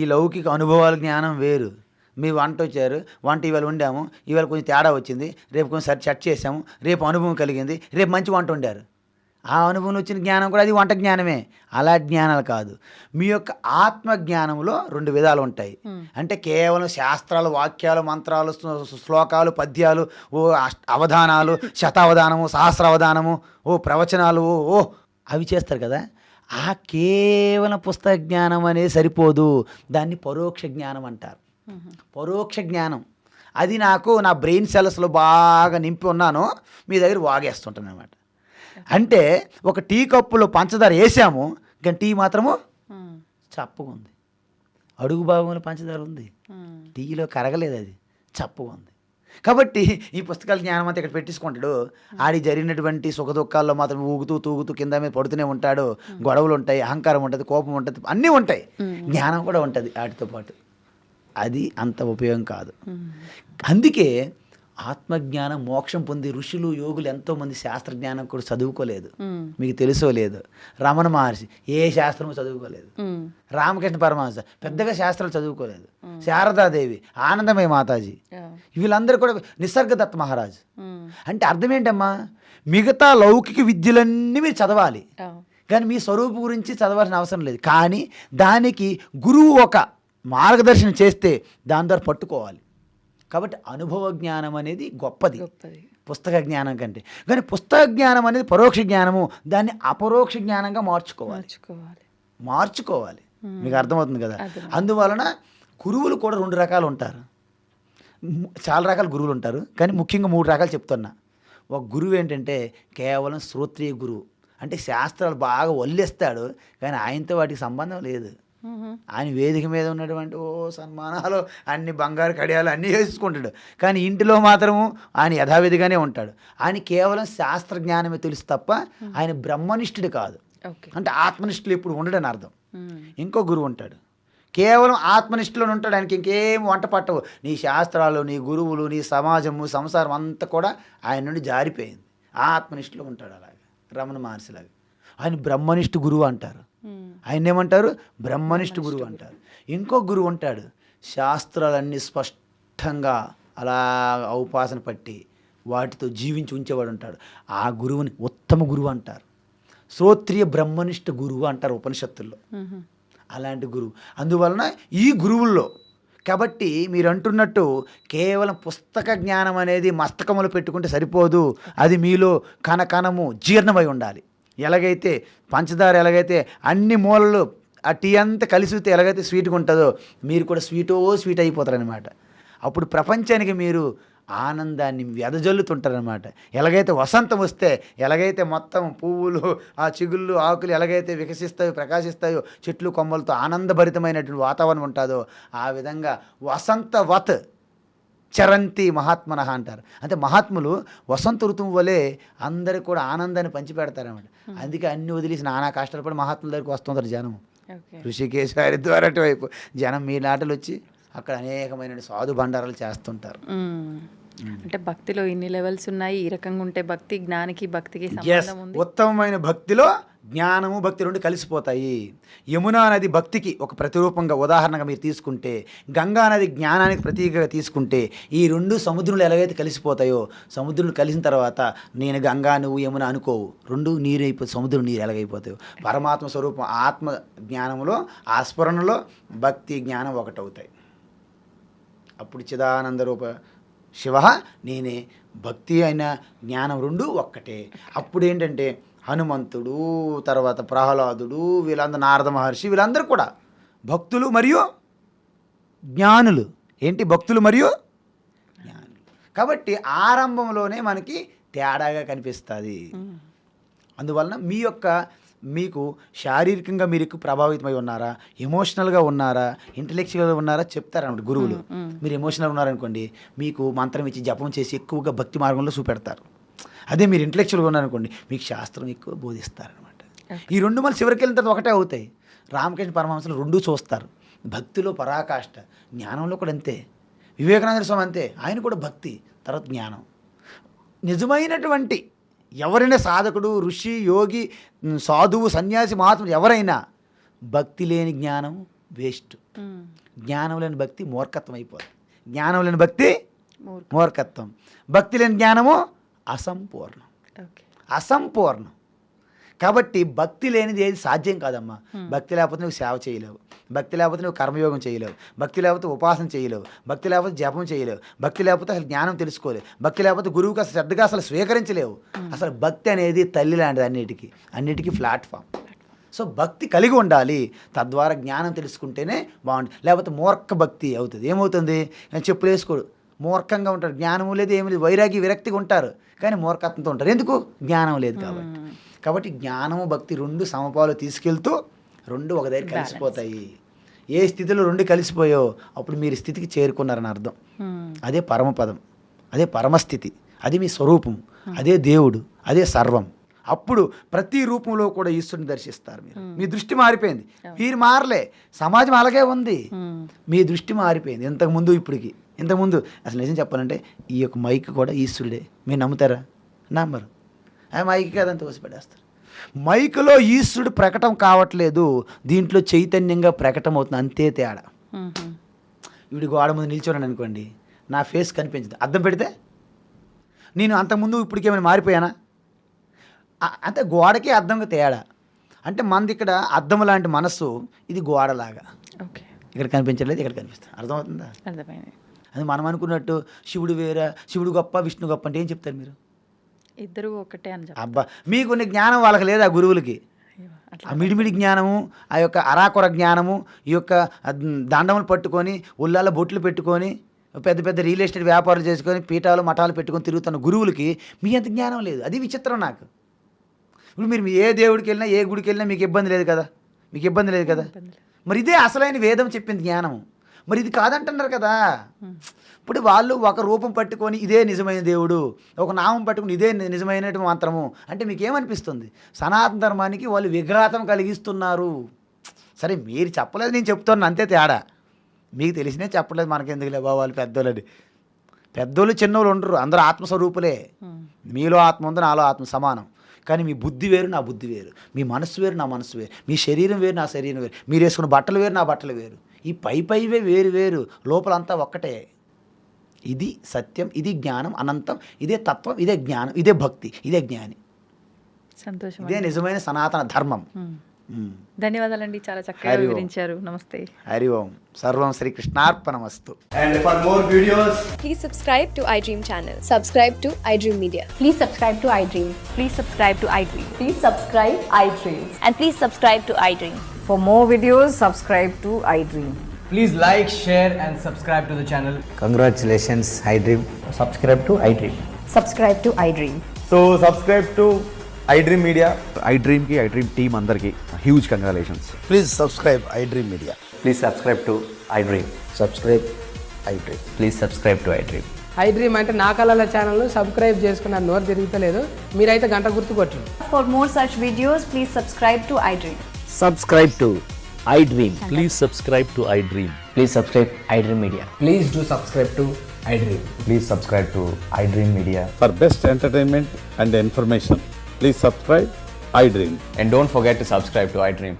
ఈ లౌకిక అనుభవాల జ్ఞానం వేరు. మీ వంట వచ్చారు, వంట ఇవాళ వండాము, ఇవాళ కొంచెం తేడా వచ్చింది, రేపు కొంచెం సెట్ చేసాము, రేపు అనుభవం కలిగింది, రేపు మంచి వంట వండారు. ఆ అనుభవం వచ్చిన జ్ఞానం కూడా అది వంట జ్ఞానమే. అలా జ్ఞానాలు కాదు. మీ యొక్క ఆత్మ జ్ఞానంలో 2 విధాలు ఉంటాయి. అంటే కేవలం శాస్త్రాలు, వాక్యాలు, మంత్రాలు, శ్లోకాలు, పద్యాలు, అవధానాలు, శతావధానము, సహస్రావధానము, ప్రవచనాలు, అవి చేస్తారు కదా. ఆ కేవలం పుస్తక జ్ఞానం అనేది సరిపోదు, దాన్ని పరోక్ష జ్ఞానం అంటారు. పరోక్ష జ్ఞానం అది నాకు నా బ్రెయిన్ సెల్స్లో బాగా నింపి ఉన్నాను, మీ దగ్గర వాగేస్తుంటాను అనమాట. అంటే ఒక టీ కప్పులో పంచదార వేసాము, కానీ టీ మాత్రము చప్పగా ఉంది. అడుగు భాగంలో పంచదార ఉంది, టీలో కరగలేదు, అది చప్పగా ఉంది. కాబట్టి ఈ పుస్తకాల జ్ఞానం అంతా ఇక్కడ పెట్టించుకుంటాడు. ఆడి జరిగినటువంటి సుఖ దుఃఖాల్లో మాత్రం ఊగుతూ తూగుతూ కింద మీద పడుతూనే ఉంటాడు. గొడవలు ఉంటాయి, అహంకారం ఉంటుంది, కోపం ఉంటుంది, అన్నీ ఉంటాయి. జ్ఞానం కూడా ఉంటుంది వాటితో పాటు. అది అంత ఉపయోగం కాదు. అందుకే ఆత్మజ్ఞానం, మోక్షం పొంది ఋషులు, యోగులు ఎంతోమంది శాస్త్రజ్ఞానం కూడా చదువుకోలేదు. మీకు తెలుసో లేదు, రమణ మహర్షి ఏ శాస్త్రము చదువుకోలేదు. రామకృష్ణ పరమహంస పెద్దగా శాస్త్రాలు చదువుకోలేదు. శారదాదేవి, ఆనందమయ మాతాజీ, వీళ్ళందరూ కూడా, నిసర్గదత్త మహారాజు. అంటే అర్థం ఏంటమ్మా, మిగతా లౌకిక విద్యలన్నీ మీరు చదవాలి, కానీ మీ స్వరూపు గురించి చదవాల్సిన అవసరం లేదు. కానీ దానికి గురువు ఒక మార్గదర్శనం చేస్తే దాని ద్వారా పట్టుకోవాలి. కాబట్టి అనుభవ జ్ఞానం అనేది గొప్పది పుస్తక జ్ఞానం కంటే. కానీ పుస్తక జ్ఞానం అనేది పరోక్ష జ్ఞానము, దాన్ని అపరోక్ష జ్ఞానంగా మార్చుకోవాలి. మీకు అర్థమవుతుంది కదా. అందువలన గురువులు కూడా 2 రకాలు ఉంటారు. చాలా రకాల గురువులు ఉంటారు, కానీ ముఖ్యంగా 3 రకాలు చెప్తున్నా. ఒక గురువు ఏంటంటే కేవలం శ్రోత్రియ గురువు, అంటే శాస్త్రాలు బాగా వల్లిస్తాడు, కానీ ఆయనతో వాటికి సంబంధం లేదు. ఆయన వేదిక మీద ఉన్నటువంటి సన్మానాలు అన్ని బంగారు కడియాలు అన్నీ వేసుకుంటాడు, కానీ ఇంటిలో మాత్రము ఆయన యథావిధిగానే ఉంటాడు. ఆయన కేవలం శాస్త్ర జ్ఞానమే తెలుసు తప్ప ఆయన బ్రహ్మనిష్ఠుడు కాదు. అంటే ఆత్మనిష్ఠులు ఇప్పుడు ఉండడని అర్థం. ఇంకో గురువు ఉంటాడు, కేవలం ఆత్మనిష్ఠలో ఉంటాడు, ఆయనకి ఇంకేం వంట పట్టవు. నీ శాస్త్రాలు, నీ గురువులు, నీ సమాజము, సంసారం అంతా కూడా ఆయన నుండి జారిపోయింది. ఆత్మనిష్ఠలో ఉంటాడు. అలాగే రమణ మహర్షిలాగా ఆయన బ్రహ్మనిష్ఠ గురువు అంటారు. ఆయన ఏమంటారు? బ్రహ్మనిష్ఠ గురువు అంటారు. ఇంకో గురువు ఉంటాడు, శాస్త్రాలన్నీ స్పష్టంగా అలా ఔపాసన పట్టి వాటితో జీవించి ఉంచేవాడు ఉంటాడు. ఆ గురువుని ఉత్తమ గురువు అంటారు. శ్రోత్రియ బ్రహ్మనిష్ఠ గురువు అంటారు ఉపనిషత్తుల్లో. అలాంటి గురువు. అందువలన ఈ గురువుల్లో కాబట్టి మీరు అంటున్నట్టు కేవలం పుస్తక జ్ఞానం అనేది మస్తకములు పెట్టుకుంటే సరిపోదు. అది మీలో కణకణము జీర్ణమై ఉండాలి. ఎలాగైతే పంచదార ఎలాగైతే అన్ని మూలలు ఆ టీ అంతా కలిసితే ఎలాగైతే స్వీట్గా ఉంటుందో, మీరు కూడా స్వీట్ అయిపోతారనమాట. అప్పుడు ప్రపంచానికి మీరు ఆనందాన్ని వెదజల్లుతుంటారనమాట. ఎలాగైతే వసంతం వస్తే ఎలాగైతే మొత్తం పువ్వులు, ఆ చిగుళ్ళు, ఆకులు ఎలాగైతే వికసిస్తాయో, ప్రకాశిస్తాయో, చెట్లు కొమ్మలతో ఆనందభరితమైనటువంటి వాతావరణం ఉంటుందో, ఆ విధంగా వసంతవత్ చరంతి మహాత్మనః అంటారు. అంటే మహాత్ములు వసంత ఋతువు వలె అందరికి కూడా ఆనందాన్ని పంచిపెడతారన్నమాట. అందుకే అన్ని వదిలేసి నానా కష్టాలు పడి మహాత్ముల దగ్గరికి వస్తుంటారు జనం. ఋషికేశ్ హరిద్వార్ అటువైపు జనం మీ నాటలు వచ్చి అక్కడ అనేకమైన సాధు బండారాలు చేస్తుంటారు. అంటే భక్తిలో ఇన్ని లెవెల్స్ ఉన్నాయి. ఈ రకంగా ఉంటే భక్తి, జ్ఞానికి భక్తికి సంబంధం ఉంది. ఉత్తమమైన భక్తిలో జ్ఞానము భక్తి రెండు కలిసిపోతాయి. యమునా నది భక్తికి ఒక ప్రతిరూపంగా ఉదాహరణగా మీరు తీసుకుంటే, గంగా నది జ్ఞానానికి ప్రతీకగా తీసుకుంటే, ఈ రెండు సముద్రంలో ఎలాగైతే కలిసిపోతాయో, సముద్రంలో కలిసిన తర్వాత నేను గంగా, నువ్వు యమున అనుకోవు, రెండు నీరు అయిపోయి సముద్రం నీరు ఎలాగైపోతాయో, పరమాత్మ స్వరూపం ఆత్మ జ్ఞానంలో ఆ స్ఫురణలో భక్తి జ్ఞానం ఒకటవుతాయి. అప్పుడు చిదానంద రూప శివ నేనే, భక్తి అయిన జ్ఞానం రెండు ఒక్కటే. అప్పుడు ఏంటంటే హనుమంతుడు, తర్వాత ప్రహ్లాదుడు, వీళ్ళందరూ నారద మహర్షి, వీళ్ళందరూ కూడా భక్తులు మరియు జ్ఞానులు. ఏంటి? భక్తులు మరియు జ్ఞానులు. కాబట్టి ఆరంభంలోనే మనకి తేడాగా కనిపిస్తుంది. అందువలన మీకు శారీరకంగా మీరు ప్రభావితమై ఉన్నారా, ఎమోషనల్గా ఉన్నారా, ఇంటలెక్చువల్గా ఉన్నారా చెప్తారన్నమాట గురువులు. మీరు ఎమోషనల్గా ఉన్నారనుకోండి, మీకు మంత్రం ఇచ్చి జపం చేసి ఎక్కువగా భక్తి మార్గంలో చూపెడతారు. అదే మీరు ఇంటలెక్చువల్గా ఉన్నారనుకోండి, మీకు శాస్త్రం ఎక్కువ బోధిస్తారనమాట. ఈ రెండు మళ్ళీ చివరికి వెళ్ళిన తర్వాత ఒకటే అవుతాయి. రామకృష్ణ పరమహంసలు రెండూ చూస్తారు. భక్తిలో పరాకాష్ట, జ్ఞానంలో కూడా అంతే. వివేకానంద స్వామి అంతే, ఆయన కూడా భక్తి తర్వాత జ్ఞానం. నిజమైనటువంటి ఎవరైనా సాధకుడు, ఋషి, యోగి, సాధువు, సన్యాసి, మహాత్ముడు ఎవరైనా భక్తి లేని జ్ఞానం వేస్ట్. జ్ఞానం లేని భక్తి మూర్ఖత్వం అయిపోతుంది. జ్ఞానం లేని భక్తి మూర్ఖత్వం. భక్తి లేని జ్ఞానము అసంపూర్ణం. అసంపూర్ణం. కాబట్టి భక్తి లేనిది ఏది సాధ్యం కాదమ్మా. భక్తి లేకపోతే నువ్వు సేవ చేయలేవు, భక్తి లేకపోతే నువ్వు కర్మయోగం చేయలేవు, భక్తి లేకపోతే ఉపాసన చేయలేవు, భక్తి లేకపోతే జపం చేయలేవు, భక్తి లేకపోతే అసలు జ్ఞానం తెలుసుకోలేవు, భక్తి లేకపోతే గురువుకి అసలు శ్రద్ధగా అసలు స్వీకరించలేవు. అసలు భక్తి అనేది తల్లి లాంటిది, అన్నిటికీ ప్లాట్ఫామ్. సో భక్తి కలిగి ఉండాలి, తద్వారా జ్ఞానం తెలుసుకుంటేనే బాగుంటుంది. లేకపోతే మూర్ఖ భక్తి అవుతుంది. ఏమవుతుంది? చెప్పులు వేసుకోడు, మూర్ఖంగా ఉంటారు. జ్ఞానం లేదు, ఏమి లేదు, వైరాగి విరక్తిగా ఉంటారు, కానీ మూర్ఖత్వంతో ఉంటారు. ఎందుకు? జ్ఞానం లేదు కాబట్టి జ్ఞానము భక్తి రెండు సమపాలు తీసుకెళ్తూ రెండు ఒక దగ్గర కలిసిపోతాయి. ఏ స్థితిలో రెండు కలిసిపోయో అప్పుడు మీరు స్థితికి చేరుకున్నారని అర్థం. అదే పరమపదం, అదే పరమస్థితి, అది మీ స్వరూపం, అదే దేవుడు, అదే సర్వం. అప్పుడు ప్రతి రూపంలో కూడా ఈశ్వరుని దర్శిస్తారు మీరు. మీ దృష్టి మారిపోయింది. మీరు మారలే, సమాజం అలాగే ఉంది. మీ దృష్టి మారిపోయింది ఇంతకుముందు ఇప్పటికి. ఇంతకుముందు అసలు నిజం చెప్పాలంటే ఈ యొక్క మైక్ కూడా ఈశ్వరుడే. మీరు నమ్ముతారా? నమ్మరు. ఆ మైక్ కాదంత తోసిపడేస్తారు. మైకులో ఈశ్వరుడు ప్రకటన కావట్లేదు, దీంట్లో చైతన్యంగా ప్రకటన అవుతుంది, అంతే తేడా. ఇప్పుడు గోడ ముందు నిల్చోన్నాను అనుకోండి, నా ఫేస్ కనిపించదు. అద్దం పెడితే నేను అంతకుముందు ఇప్పటికేమైనా మారిపోయానా? అంటే గోడకి అద్దంగా తేడా. అంటే మనది ఇక్కడ అద్దం లాంటి మనస్సు, ఇది గోడలాగా. ఇక్కడ కనిపించలేదు, ఇక్కడ కనిపిస్తుంది. అర్థమవుతుందా? అది మనం అనుకున్నట్టు శివుడు వేరే, శివుడు గొప్ప, విష్ణు గొప్ప అంటే ఏం చెప్తారు మీరు? ఇద్దరు ఒకటే అని చెప్పి. అబ్బా, మీకున్న జ్ఞానం వాళ్ళకి లేదా? గురువులకి ఆ మిడిమిడి జ్ఞానము, ఆ యొక్క అరాకొర జ్ఞానము, ఈ యొక్క దండములు పట్టుకొని ఉల్లాల బొట్లు పెట్టుకొని పెద్ద పెద్ద రియల్ ఎస్టేట్ వ్యాపారాలు చేసుకొని పీఠాలు మఠాలు పెట్టుకొని తిరుగుతున్న గురువులకి మీ అంత జ్ఞానం లేదు. అది విచిత్రం నాకు. ఇప్పుడు మీరు ఏ దేవుడికి వెళ్ళినా ఏ గుడికి వెళ్ళినా మీకు ఇబ్బంది లేదు కదా, మీకు ఇబ్బంది లేదు కదా. మరి ఇదే అసలైన వేదం చెప్పింది జ్ఞానం. మరి ఇది కాదంటున్నారు కదా. ఇప్పుడు వాళ్ళు ఒక రూపం పట్టుకొని ఇదే నిజమైన దేవుడు, ఒక నామం పట్టుకొని ఇదే నిజమైన మంత్రము అంటే మీకేమనిపిస్తుంది? సనాతన ధర్మానికి వాళ్ళు విఘాతం కలిగిస్తున్నారు. సరే మీరు చెప్పలేదు, నేను చెప్తున్నాను అంతే తేడా. మీకు తెలిసినే చెప్పలేదు, మనకెందుకులే బాబు వాళ్ళు పెద్దోళ్ళని. పెద్దోళ్ళు చిన్నోళ్ళు ఉండరు, అందరూ ఆత్మస్వరూపులే. మీలో ఆత్మ ఉంది, నాలో ఆత్మ సమానం. కానీ మీ బుద్ధి వేరు, నా బుద్ధి వేరు. మీ మనస్సు వేరు, నా మనస్సు వేరు. మీ శరీరం వేరు, నా శరీరం వేరు. మీరు వేసుకున్న బట్టలు వేరు, నా బట్టలు వేరు. ఈ పైవే వేరు వేరు, లోపలంతా ఒక్కటే. ఇది సత్యం, ఇది జ్ఞానం, అనంతం. ఇదే తత్వం, ఇదే జ్ఞానం, ఇదే భక్తి, ఇదే జ్ఞాని. సంతోషం. ఇదే నిజమైన సనాతన ధర్మం. ధన్యవాదాలండి, చాలా చక్కగా హరి ఓం. వివరించారు. నమస్తే. హరి ఓం. సర్వం శ్రీకృష్ణార్పణమస్తు. And for more videos, Please subscribe to iDream channel. Subscribe to iDream Media. Please subscribe to iDream. Please subscribe to iDream. Please subscribe iDream. And please subscribe to iDream. For more videos, subscribe to iDream. please like, share, and subscribe to the channel. Congratulations, iDream. Subscribe to iDream. Subscribe to iDream. So, subscribe to iDream Media. iDream team అందరికి huge congratulations. Please subscribe iDream Media. Please subscribe to iDream. Subscribe iDream. Please subscribe to iDream. iDream అంటే నా కళల ఛానల్ను subscribe చేసుకున్న నోరు తిరుగుతలేదు, మీరైతే గంట గుర్తు కొట్టండి. For more such videos, please subscribe to iDream. Subscribe to iDream. Please subscribe to iDream. Please subscribe iDream Media. Please do subscribe to iDream. Please subscribe to iDream Media. For best entertainment and information, please subscribe iDream. And don't forget to subscribe to iDream.